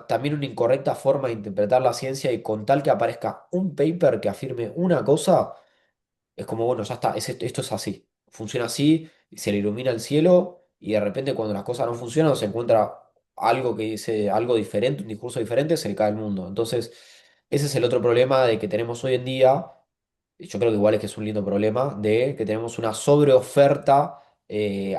también una incorrecta forma de interpretar la ciencia y con tal que aparezca un paper que afirme una cosa, es como, bueno, ya está, esto es así. Funciona así, se le ilumina el cielo y de repente cuando las cosas no funcionan se encuentra algo que dice algo diferente, un discurso diferente, se le cae el mundo. Entonces, ese es el otro problema de que tenemos hoy en día. Yo creo que igual es que es un lindo problema de que tenemos una sobreoferta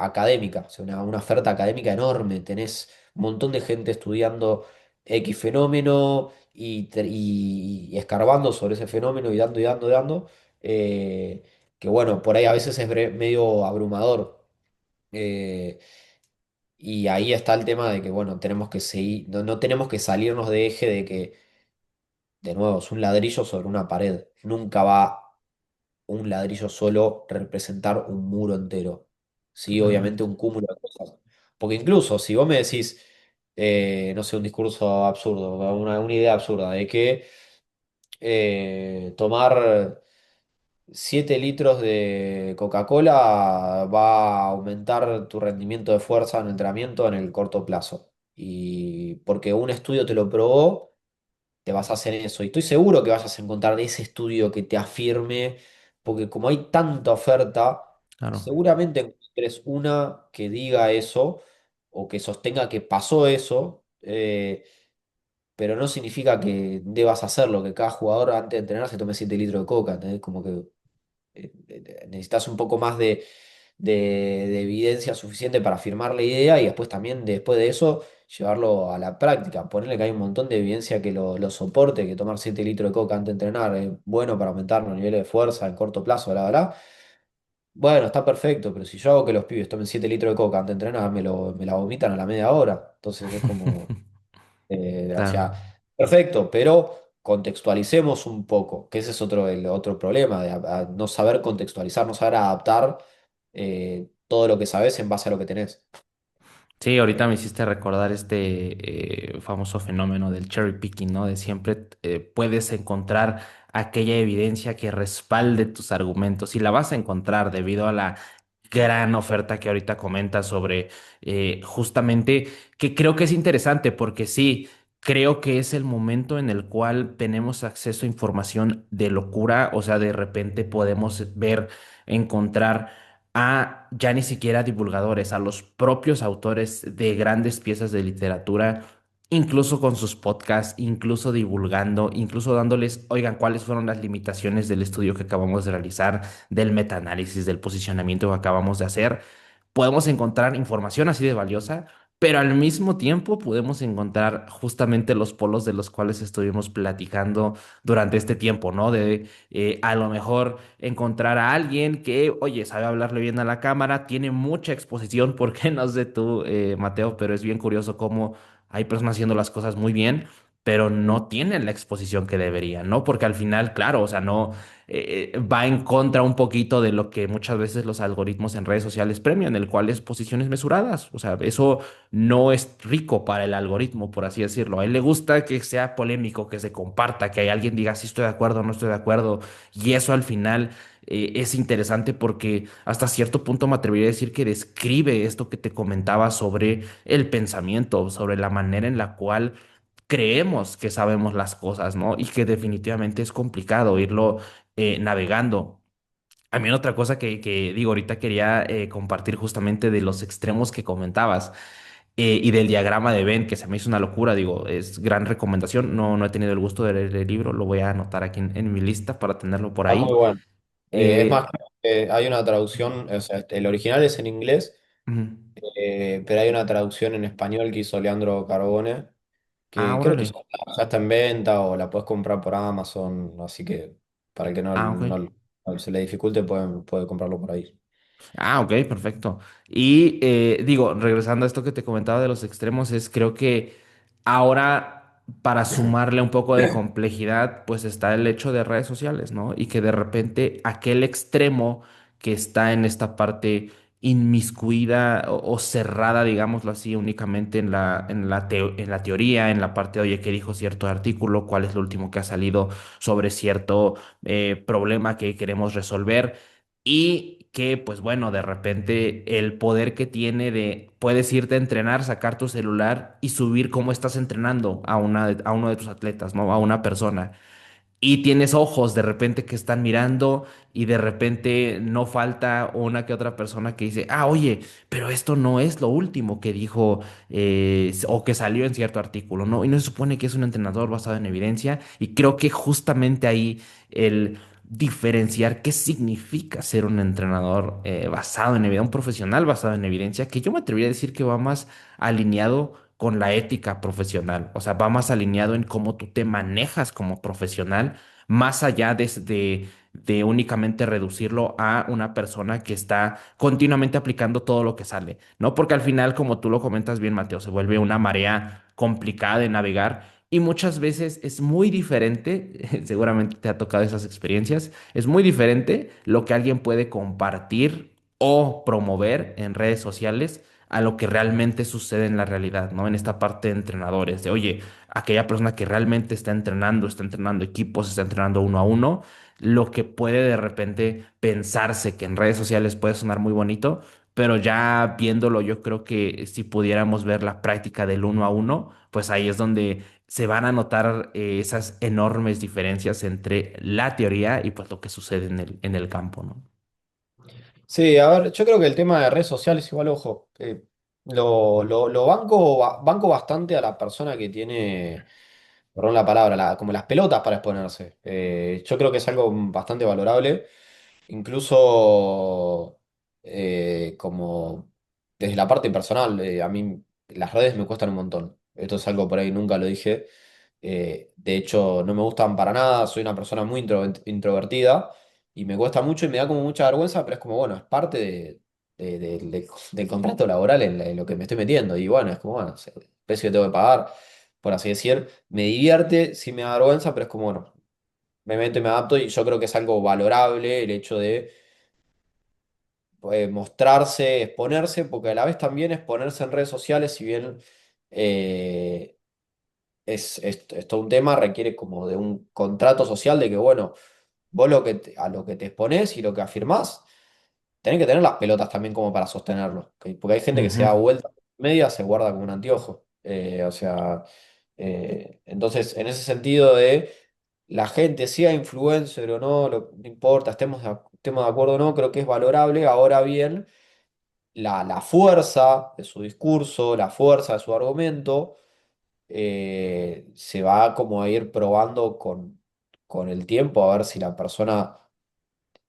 académica, o sea, una oferta académica enorme. Tenés un montón de gente estudiando X fenómeno y escarbando sobre ese fenómeno y dando y dando y dando, eh, que bueno, por ahí a veces es medio abrumador. eh, y ahí está el tema de que, bueno, tenemos que seguir, no tenemos que salirnos de eje de que, de nuevo, es un ladrillo sobre una pared. Nunca va un ladrillo solo representar un muro entero. Sí, obviamente totalmente. un cúmulo de cosas. Porque incluso si vos me decís, no sé, un discurso absurdo, una idea absurda de que tomar 7 litros de Coca-Cola va a aumentar tu rendimiento de fuerza en el entrenamiento en el corto plazo. Y porque un estudio te lo probó, te vas a hacer eso. Y estoy seguro que vas a encontrar ese estudio que te afirme, porque como hay tanta oferta, Claro. seguramente encuentres una que diga eso o que sostenga que pasó eso, pero no significa que debas hacerlo, que cada jugador antes de entrenar se tome 7 litros de coca, ¿entendés? Como que necesitas un poco más de evidencia suficiente para afirmar la idea y después también, después de eso, llevarlo a la práctica. Ponerle que hay un montón de evidencia que lo soporte, que tomar 7 litros de coca antes de entrenar es bueno para aumentar los niveles de fuerza en corto plazo, bla, bla, bla. Bueno, está perfecto, pero si yo hago que los pibes tomen 7 litros de coca antes de entrenar, me la vomitan a la media hora. Entonces es como... O Claro. sea, perfecto, pero contextualicemos un poco, que ese es el otro problema, de a no saber contextualizar, no saber adaptar todo lo que sabes en base a lo que tenés. Sí, ahorita me hiciste recordar este famoso fenómeno del cherry picking, ¿no? De siempre puedes encontrar aquella evidencia que respalde tus argumentos y la vas a encontrar debido a la gran oferta que ahorita comentas sobre justamente que creo que es interesante porque sí, creo que es el momento en el cual tenemos acceso a información de locura, o sea, de repente podemos ver, encontrar a ya ni siquiera divulgadores, a los propios autores de grandes piezas de literatura, incluso con sus podcasts, incluso divulgando, incluso dándoles, oigan, cuáles fueron las limitaciones del estudio que acabamos de realizar, del metaanálisis, del posicionamiento que acabamos de hacer. Podemos encontrar información así de valiosa, pero al mismo tiempo podemos encontrar justamente los polos de los cuales estuvimos platicando durante este tiempo, ¿no? De a lo mejor encontrar a alguien que, oye, sabe hablarle bien a la cámara, tiene mucha exposición, porque no sé tú, Mateo, pero es bien curioso cómo hay personas haciendo las cosas muy bien, pero no tienen la exposición que deberían, ¿no? Porque al final, claro, o sea, no va en contra un poquito de lo que muchas veces los algoritmos en redes sociales premian, el cual es posiciones mesuradas. O sea, eso no es rico para el algoritmo, por así decirlo. A él le gusta que sea polémico, que se comparta, que alguien diga si estoy de acuerdo o no estoy de acuerdo. Y eso al final es interesante porque hasta cierto punto me atrevería a decir que describe esto que te comentaba sobre el pensamiento, sobre la manera en la cual creemos que sabemos las cosas, ¿no? Y que definitivamente es complicado irlo navegando. A mí otra cosa que digo, ahorita quería compartir justamente de los extremos que comentabas y del diagrama de Venn, que se me hizo una locura, digo, es gran recomendación. No, no he tenido el gusto de leer el libro, lo voy a anotar aquí en mi lista para tenerlo por Está muy ahí. bueno. Es más, Eh, hay una traducción, o sea, el original es en inglés, ujú. pero hay una traducción en español que hizo Leandro Carbone, Ah, que creo que órale. ya está en venta o la puedes comprar por Amazon, así que para el que Ah, ok. no se le dificulte puede comprarlo por ahí. Ah, ok, perfecto. Y digo, regresando a esto que te comentaba de los extremos, es creo que ahora para sumarle un poco de complejidad, pues está el hecho de redes sociales, ¿no? Y que de repente aquel extremo que está en esta parte inmiscuida o cerrada, digámoslo así, únicamente en la teoría, en la parte, oye, ¿qué dijo cierto artículo? ¿Cuál es lo último que ha salido sobre cierto problema que queremos resolver? Y que, pues bueno, de repente el poder que tiene de, puedes irte a entrenar, sacar tu celular y subir cómo estás entrenando a a uno de tus atletas, ¿no? A una persona y tienes ojos de repente que están mirando y de repente no falta una que otra persona que dice, ah, oye, pero esto no es lo último que dijo o que salió en cierto artículo, ¿no? Y no se supone que es un entrenador basado en evidencia y creo que justamente ahí el diferenciar qué significa ser un entrenador basado en evidencia, un profesional basado en evidencia, que yo me atrevería a decir que va más alineado con la ética profesional, o sea, va más alineado en cómo tú te manejas como profesional, más allá de únicamente reducirlo a una persona que está continuamente aplicando todo lo que sale, ¿no? Porque al final, como tú lo comentas bien, Mateo, se vuelve una marea complicada de navegar. Y muchas veces es muy diferente, seguramente te ha tocado esas experiencias, es muy diferente lo que alguien puede compartir o promover en redes sociales a lo que realmente sucede en la realidad, ¿no? En esta parte de entrenadores, de, oye, aquella persona que realmente está entrenando equipos, está entrenando uno a uno, lo que puede de repente pensarse que en redes sociales puede sonar muy bonito, pero ya viéndolo, yo creo que si pudiéramos ver la práctica del uno a uno, pues ahí es donde se van a notar esas enormes diferencias entre la teoría y pues lo que sucede en el campo, ¿no? Sí, a ver, yo creo que el tema de redes sociales, igual, ojo, lo banco, banco bastante a la persona que tiene, perdón la palabra, como las pelotas para exponerse. Yo creo que es algo bastante valorable. Incluso como desde la parte personal, a mí las redes me cuestan un montón. Esto es algo por ahí, nunca lo dije. De hecho, no me gustan para nada, soy una persona muy introvertida y me cuesta mucho y me da como mucha vergüenza, pero es como, bueno, es parte del contrato laboral en lo que me estoy metiendo. Y bueno, es como, bueno, o sea, el precio que tengo que pagar, por así decir, me divierte, sí me da vergüenza, pero es como, bueno, me meto y me adapto y yo creo que es algo valorable el hecho de mostrarse, exponerse, porque a la vez también exponerse en redes sociales, si bien eh, es todo un tema, requiere como de un contrato social de que, bueno, vos a lo que te exponés y lo que afirmás, tenés que tener las pelotas también como para sostenerlo, porque hay gente que se Ujú, da vuelta media, se guarda como un anteojo. O sea, entonces, en ese sentido de la gente, sea influencer o no, no importa, estemos de acuerdo o no, creo que es valorable. Ahora bien, la fuerza de su discurso, la fuerza de su argumento, se va como a ir probando con el tiempo a ver si la persona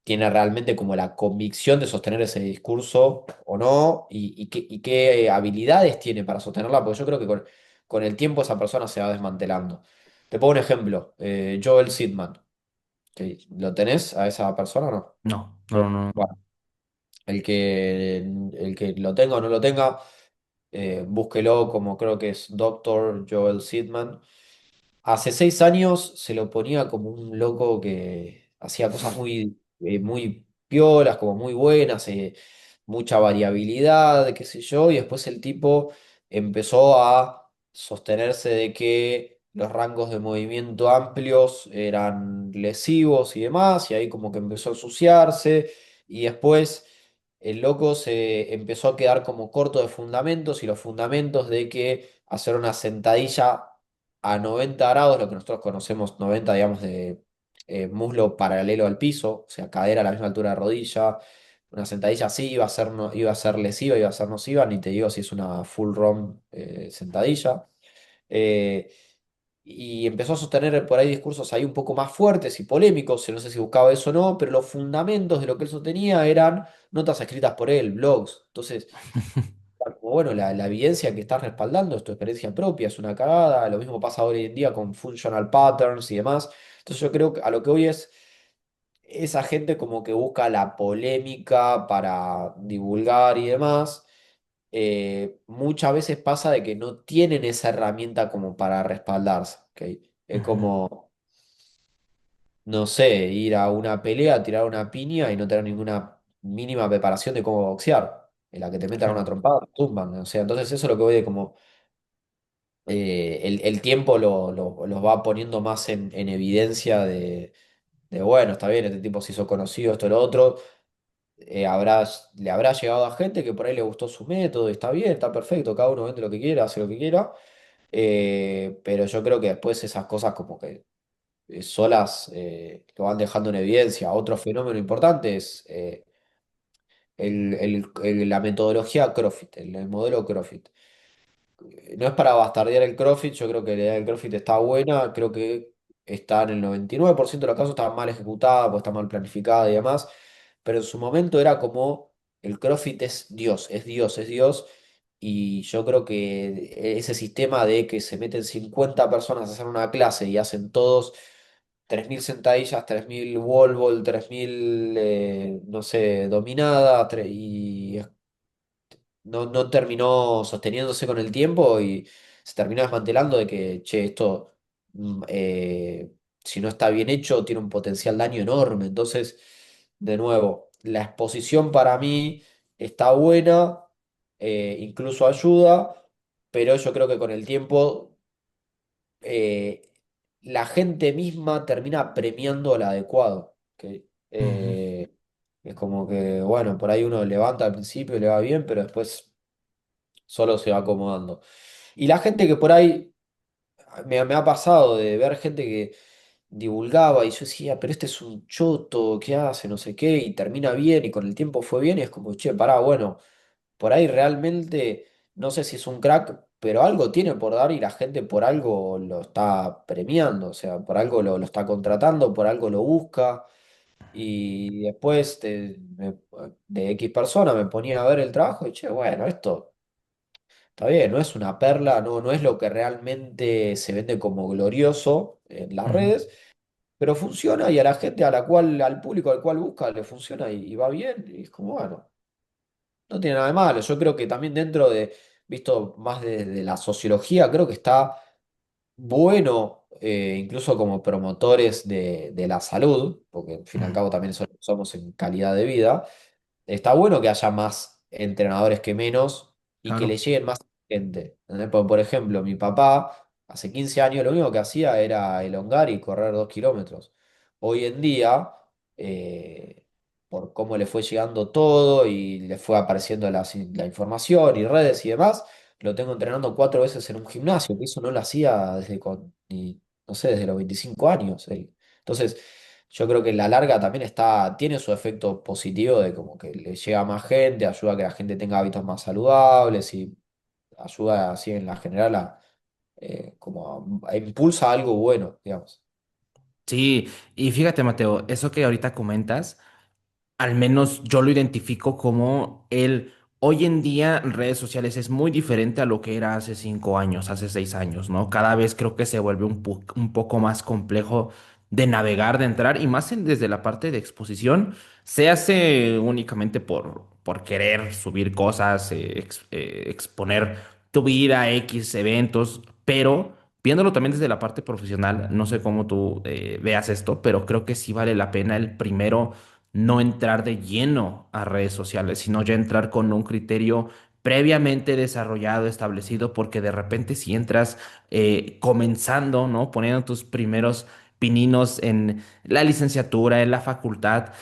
tiene realmente como la convicción de sostener ese discurso o no, y qué habilidades tiene para sostenerla, porque yo creo que con el tiempo esa persona se va desmantelando. Te pongo un ejemplo, Joel Sidman, ¿lo tenés a esa persona o no? no, no, no. No. Bueno, el que lo tenga o no lo tenga, búsquelo como creo que es Doctor Joel Sidman. hace 6 años se lo ponía como un loco que hacía cosas muy piolas, como muy buenas, mucha variabilidad, qué sé yo, y después el tipo empezó a sostenerse de que los rangos de movimiento amplios eran lesivos y demás, y ahí como que empezó a ensuciarse, y después el loco se empezó a quedar como corto de fundamentos, y los fundamentos de que hacer una sentadilla a 90 grados, lo que nosotros conocemos 90 digamos, de muslo paralelo al piso, o sea, cadera a la misma altura de rodilla. Una sentadilla así iba a ser, iba a ser lesiva, iba a ser nociva, ni te digo si es una full ROM sentadilla. Eh, y empezó a sostener por ahí discursos ahí un poco más fuertes y polémicos, no sé si buscaba eso o no, pero los fundamentos de lo que él sostenía eran notas escritas por él, blogs. Entonces, como bueno, la evidencia que estás respaldando es tu experiencia propia, es una cagada. Lo mismo pasa hoy en día con functional patterns y demás. Entonces yo creo que a lo que hoy es esa gente como que busca la polémica para divulgar y demás. Muchas veces pasa de que no tienen esa herramienta como para respaldarse. ¿Ok? Es Ujú, como, no sé, ir a una pelea, tirar una piña y no tener ninguna mínima preparación de cómo boxear. En la que te metan una claro. trompada, te tumban. O sea, entonces eso es lo que voy de como el tiempo los va poniendo más en evidencia de, bueno, está bien, este tipo se hizo conocido, esto y lo otro. Le habrá llegado a gente que por ahí le gustó su método, y está bien, está perfecto, cada uno vende lo que quiera, hace lo que quiera. Pero yo creo que después esas cosas como que solas lo van dejando en evidencia. Otro fenómeno importante es la metodología CrossFit, el modelo CrossFit. No es para bastardear el CrossFit, yo creo que la idea del CrossFit está buena, creo que está en el 99% de los casos, está mal ejecutada, pues está mal planificada y demás, pero en su momento era como el CrossFit es Dios, es Dios, es Dios, y yo creo que ese sistema de que se meten 50 personas a hacer una clase y hacen todos 3.000 sentadillas, 3.000 wall ball, 3.000, no sé, dominadas, y no terminó sosteniéndose con el tiempo y se terminó desmantelando de que, che, esto, si no está bien hecho, tiene un potencial daño enorme. Entonces, de nuevo, la exposición para mí está buena, incluso ayuda, pero yo creo que con el tiempo eh, la gente misma termina premiando lo adecuado. ¿Ok? Ujú, Es como que, bueno, por ahí uno levanta al principio y le va bien, pero después solo se va acomodando. Y la gente que por ahí me ha pasado de ver gente que divulgaba y yo decía, pero este es un choto, ¿qué hace? No sé qué, y termina bien y con el tiempo fue bien y es como, che, pará, bueno, por ahí realmente no sé si es un crack, pero algo tiene por dar y la gente por algo lo está premiando, o sea, por algo lo está contratando, por algo lo busca. Y después de X persona me ponía a ver el trabajo y, che, bueno, esto. Está bien, no es una perla, no es lo que realmente se vende como glorioso en las ujú, redes, pero funciona y a la gente al público al cual busca, le funciona y va bien. Y es como, bueno, no tiene nada de malo. Yo creo que también dentro de, visto más de la sociología, creo que está bueno, incluso como promotores de la salud, porque al fin y al ujú, cabo también somos en calidad de vida. Está bueno que haya más entrenadores que menos y que le claro. lleguen más gente. ¿Entendés? Por ejemplo, mi papá hace 15 años lo único que hacía era elongar y correr 2 kilómetros. Hoy en día, eh, por cómo le fue llegando todo y le fue apareciendo la información y redes y demás, lo tengo entrenando 4 veces en un gimnasio, que eso no lo hacía no sé, desde los 25 años. Él. Entonces, yo creo que en la larga también tiene su efecto positivo de como que le llega a más gente, ayuda a que la gente tenga hábitos más saludables y ayuda así en la general a impulsa algo bueno, digamos. Sí, y fíjate, Mateo, eso que ahorita comentas. Al menos yo lo identifico como el hoy en día redes sociales es muy diferente a lo que era hace 5 años, hace 6 años, ¿no? Cada vez creo que se vuelve un poco más complejo de navegar, de entrar, y más desde la parte de exposición, se hace únicamente por querer subir cosas, exponer tu vida a X eventos, pero viéndolo también desde la parte profesional, no sé cómo tú veas esto, pero creo que sí vale la pena el primero no entrar de lleno a redes sociales, sino ya entrar con un criterio previamente desarrollado, establecido, porque de repente si entras comenzando, ¿no? Poniendo tus primeros pininos en la licenciatura, en la facultad,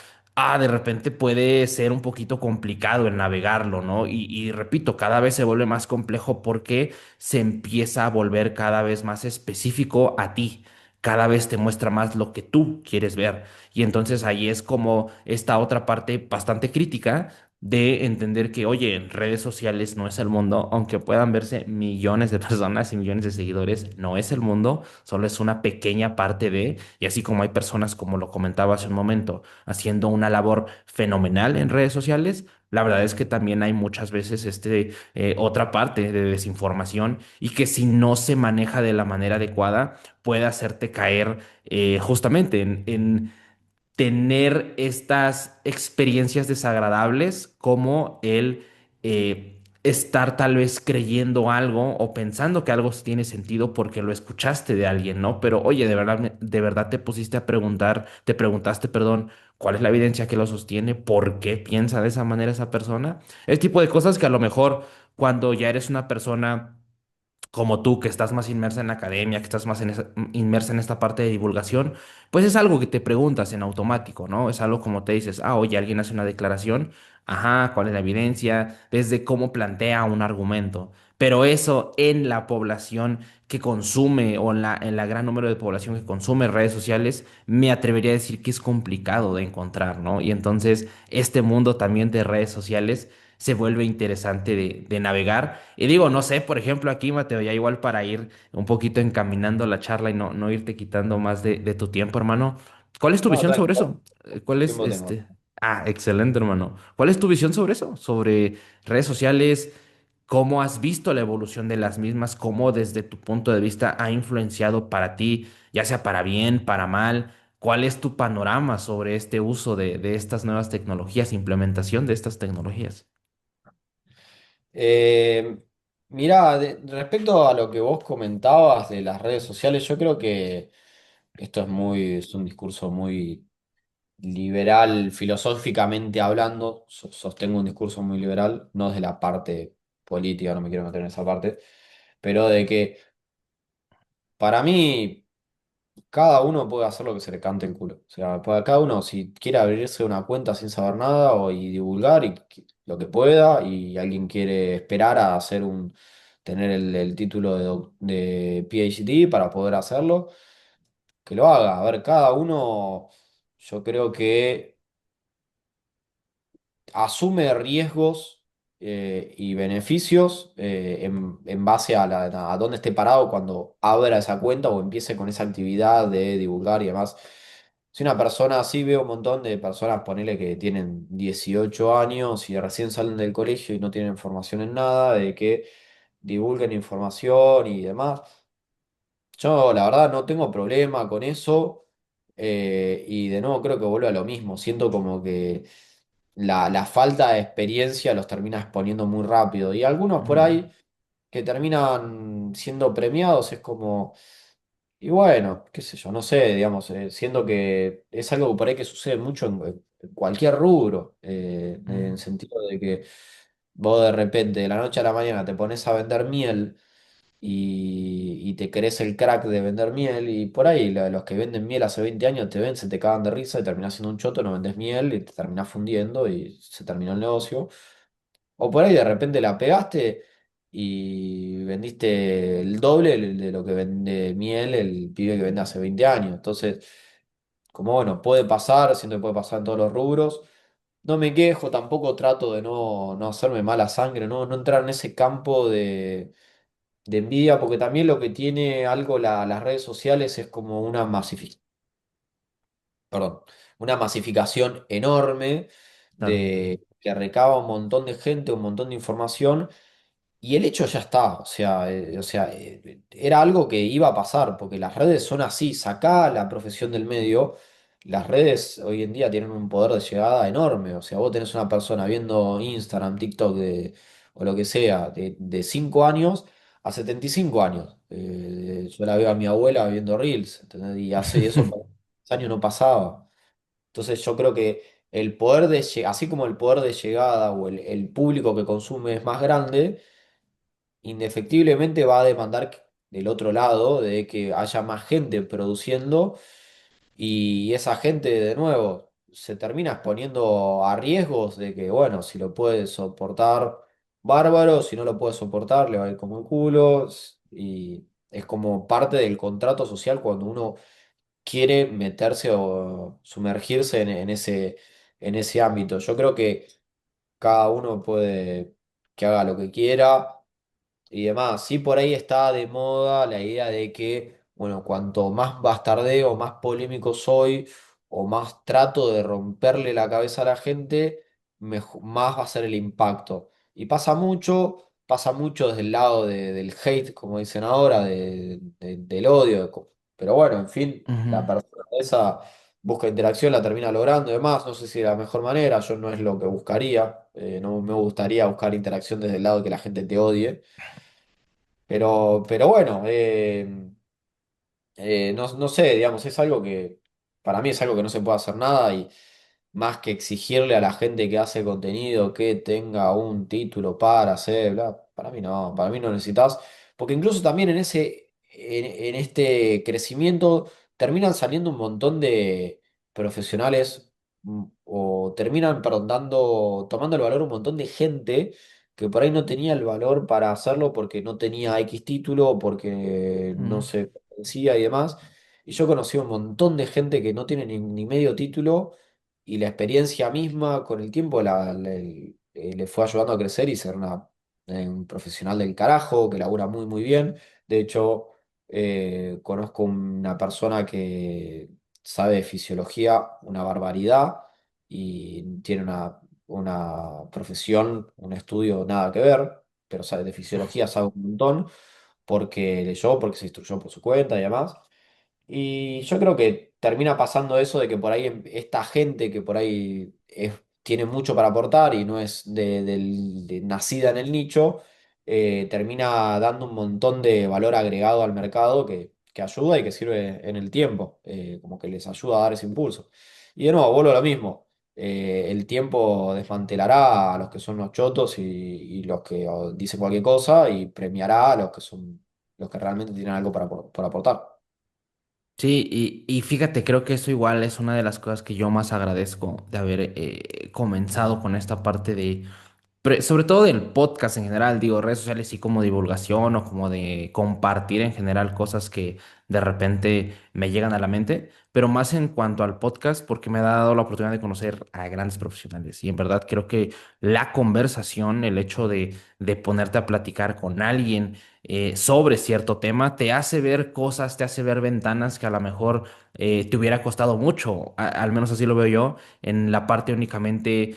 de repente puede ser un poquito complicado el navegarlo, ¿no? Y repito, cada vez se vuelve más complejo porque se empieza a volver cada vez más específico a ti. Cada vez te muestra más lo que tú quieres ver. Y entonces ahí es como esta otra parte bastante crítica de entender que, oye, en redes sociales no es el mundo, aunque puedan verse millones de personas y millones de seguidores, no es el mundo, solo es una pequeña parte de, y así como hay personas, como lo comentaba hace un momento, haciendo una labor fenomenal en redes sociales, la verdad es que también hay muchas veces otra parte de desinformación y que si no se maneja de la manera adecuada puede hacerte caer justamente en tener estas experiencias desagradables como el estar tal vez creyendo algo o pensando que algo tiene sentido porque lo escuchaste de alguien, ¿no? Pero oye, de verdad te pusiste a preguntar, te preguntaste, perdón, ¿cuál es la evidencia que lo sostiene? ¿Por qué piensa de esa manera esa persona? El tipo de cosas que a lo mejor cuando ya eres una persona como tú, que estás más inmersa en la academia, que estás más inmersa en esta parte de divulgación, pues es algo que te preguntas en automático, ¿no? Es algo como te dices, oye, alguien hace una declaración, ajá, ¿cuál es la evidencia? Desde cómo plantea un argumento. Pero eso en la población que consume o en la gran número de población que consume redes sociales, me atrevería a decir que es complicado de encontrar, ¿no? Y entonces este mundo también de redes sociales se vuelve interesante de navegar. Y digo, no sé, por ejemplo, aquí, Mateo, ya igual para ir un poquito encaminando la charla y no irte quitando más de tu tiempo, hermano. ¿Cuál es tu No, visión sobre tranquilo, eso? ¿Cuál es tiempo tengo. este? Excelente, hermano. ¿Cuál es tu visión sobre eso? Sobre redes sociales, cómo has visto la evolución de las mismas, cómo desde tu punto de vista ha influenciado para ti, ya sea para bien, para mal. ¿Cuál es tu panorama sobre este uso de estas nuevas tecnologías, implementación de estas tecnologías? Eh, Mirá, respecto a lo que vos comentabas de las redes sociales, yo creo que esto es un discurso muy liberal, filosóficamente hablando. Sostengo un discurso muy liberal, no desde la parte política, no me quiero meter en esa parte, pero de que para mí cada uno puede hacer lo que se le cante el culo. O sea, cada uno, si quiere abrirse una cuenta sin saber nada y divulgar lo que pueda, y alguien quiere esperar a tener el título de PhD para poder hacerlo, que lo haga. A ver, cada uno, yo creo que asume riesgos y beneficios en base a dónde esté parado cuando abra esa cuenta o empiece con esa actividad de divulgar y demás. Si una persona así, veo un montón de personas, ponele que tienen 18 años y recién salen del colegio y no tienen formación en nada, de que divulguen información y demás. Yo, la verdad, no tengo problema con eso. Y de nuevo creo que vuelve a lo mismo. Siento como que la falta de experiencia los termina exponiendo muy rápido. Y algunos por Ujú, ahí que terminan siendo premiados es como, y bueno, qué sé yo, no sé, digamos, siento que es algo por ahí que sucede mucho en cualquier rubro, en el ujú, sentido de que vos de repente de la noche a la mañana te pones a vender miel y te crees el crack de vender miel y por ahí los que venden miel hace 20 años te ven, se te cagan de risa y terminás siendo un choto, no vendes miel y te terminás fundiendo y se terminó el negocio. O por ahí de repente la pegaste y vendiste el doble de lo que vende miel el pibe que vende hace 20 años. Entonces, como bueno, puede pasar, siento que puede pasar en todos los rubros. No me quejo, tampoco trato de no hacerme mala sangre, no entrar en ese campo de envidia, porque también lo que tiene algo las redes sociales es como perdón, una masificación enorme claro. que recaba un montón de gente, un montón de información, y el hecho ya está, era algo que iba a pasar, porque las redes son así, sacá la profesión del medio, las redes hoy en día tienen un poder de llegada enorme, o sea, vos tenés una persona viendo Instagram, TikTok o lo que sea, de 5 años, a 75 años. Yo la veo a mi abuela viendo Reels, ¿entendés? Y hace eso, por años no pasaba. Entonces yo creo que así como el poder de llegada o el público que consume es más grande, indefectiblemente va a demandar del otro lado de que haya más gente produciendo y esa gente de nuevo se termina exponiendo a riesgos de que, bueno, si lo puede soportar, bárbaro, si no lo puede soportar, le va a ir como el culo y es como parte del contrato social cuando uno quiere meterse o sumergirse en ese ámbito. Yo creo que cada uno puede que haga lo que quiera y demás. Sí, por ahí está de moda la idea de que, bueno, cuanto más bastardeo, más polémico soy, o más trato de romperle la cabeza a la gente, más va a ser el impacto. Y pasa mucho desde el lado del hate, como dicen ahora, del odio. Pero bueno, en fin, Ujú. la persona esa busca interacción, la termina logrando y demás. No sé si de la mejor manera, yo no es lo que buscaría. No me gustaría buscar interacción desde el lado de que la gente te odie. Pero bueno, no sé, digamos, es algo que para mí es algo que no se puede hacer nada y más que exigirle a la gente que hace contenido que tenga un título para hacer, bla, para mí no necesitas, porque incluso también en este crecimiento terminan saliendo un montón de profesionales o terminan, perdón, tomando el valor un montón de gente que por ahí no tenía el valor para hacerlo porque no tenía X título, porque no Mm. se convencía y demás. Y yo conocí un montón de gente que no tiene ni medio título y la experiencia misma con el tiempo le fue ayudando a crecer y ser un profesional del carajo que labura muy muy bien. De hecho, conozco una persona que sabe de fisiología una barbaridad y tiene una profesión, un estudio nada que ver, pero sabe de fisiología, sabe un montón porque leyó, porque se instruyó por su cuenta y demás. Y yo creo que termina pasando eso de que por ahí esta gente que por ahí tiene mucho para aportar y no es nacida en el nicho, termina dando un montón de valor agregado al mercado que ayuda y que sirve en el tiempo, como que les ayuda a dar ese impulso. Y de nuevo, vuelvo a lo mismo. El tiempo desmantelará a los que son los chotos y los que dicen cualquier cosa y premiará a los que son los que realmente tienen algo por aportar. Sí, y fíjate, creo que eso igual es una de las cosas que yo más agradezco de haber comenzado con esta parte de sobre todo del podcast en general, digo, redes sociales sí como divulgación o como de compartir en general cosas que de repente me llegan a la mente, pero más en cuanto al podcast porque me ha dado la oportunidad de conocer a grandes profesionales y en verdad creo que la conversación, el hecho de ponerte a platicar con alguien sobre cierto tema, te hace ver cosas, te hace ver ventanas que a lo mejor te hubiera costado mucho, al menos así lo veo yo en la parte únicamente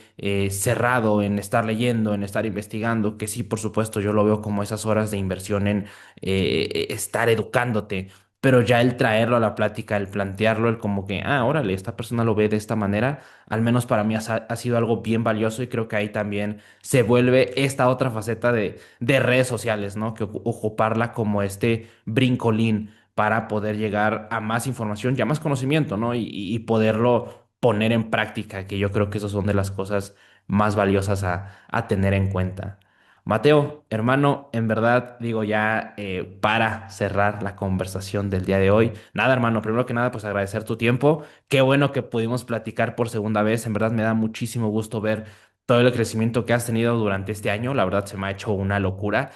cerrado, en estar leyendo, en estar investigando, que sí, por supuesto, yo lo veo como esas horas de inversión en estar educándote, pero ya el traerlo a la plática, el plantearlo, el como que, ah, órale, esta persona lo ve de esta manera, al menos para mí ha sido algo bien valioso y creo que ahí también se vuelve esta otra faceta de redes sociales, ¿no? Que ocuparla como este brincolín para poder llegar a más información y a más conocimiento, ¿no? Y poderlo poner en práctica, que yo creo que esas son de las cosas más valiosas a tener en cuenta. Mateo, hermano, en verdad digo ya para cerrar la conversación del día de hoy. Nada, hermano, primero que nada, pues agradecer tu tiempo. Qué bueno que pudimos platicar por segunda vez. En verdad me da muchísimo gusto ver todo el crecimiento que has tenido durante este año. La verdad se me ha hecho una locura.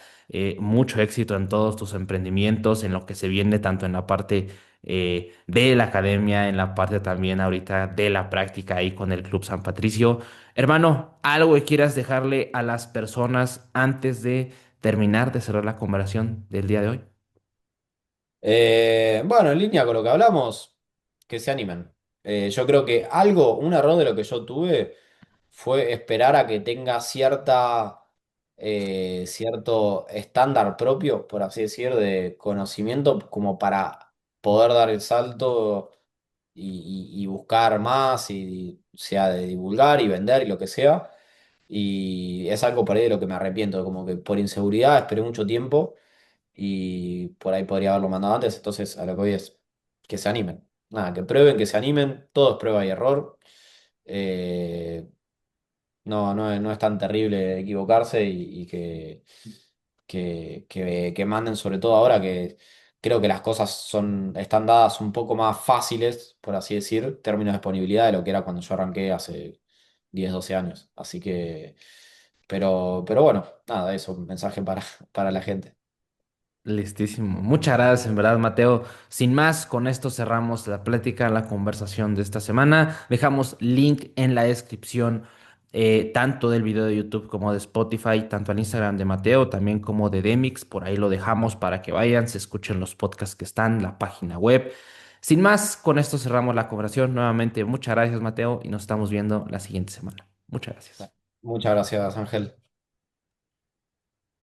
Mucho éxito en todos tus emprendimientos, en lo que se viene, tanto en la parte de la academia, en la parte también ahorita de la práctica ahí con el Club San Patricio. Hermano, algo que quieras dejarle a las personas antes de terminar de cerrar la conversación del día de hoy. Bueno, en línea con lo que hablamos, que se animen. Yo creo que un error de lo que yo tuve fue esperar a que tenga cierto estándar propio, por así decir, de conocimiento como para poder dar el salto y buscar más, y sea de divulgar y vender y lo que sea. Y es algo por ahí de lo que me arrepiento, como que por inseguridad esperé mucho tiempo y por ahí podría haberlo mandado antes, entonces a lo que voy es que se animen. Nada, que prueben, que se animen, todo es prueba y error. Eh, no es tan terrible equivocarse y que manden sobre todo ahora que creo que las cosas están dadas un poco más fáciles, por así decir, términos de disponibilidad de lo que era cuando yo arranqué hace 10 12 años. Así que, pero bueno, nada, eso, un mensaje para la gente. Listísimo. Muchas gracias, en verdad, Mateo. Sin más, con esto cerramos la plática, la conversación de esta semana. Dejamos link en la descripción, tanto del video de YouTube como de Spotify, tanto al Instagram de Mateo, también como de Demix. Por ahí lo dejamos para que vayan, se escuchen los podcasts que están, la página web. Sin más, con esto cerramos la conversación. Nuevamente, muchas gracias, Mateo, y nos estamos viendo la siguiente semana. Muchas gracias. Muchas gracias, Ángel.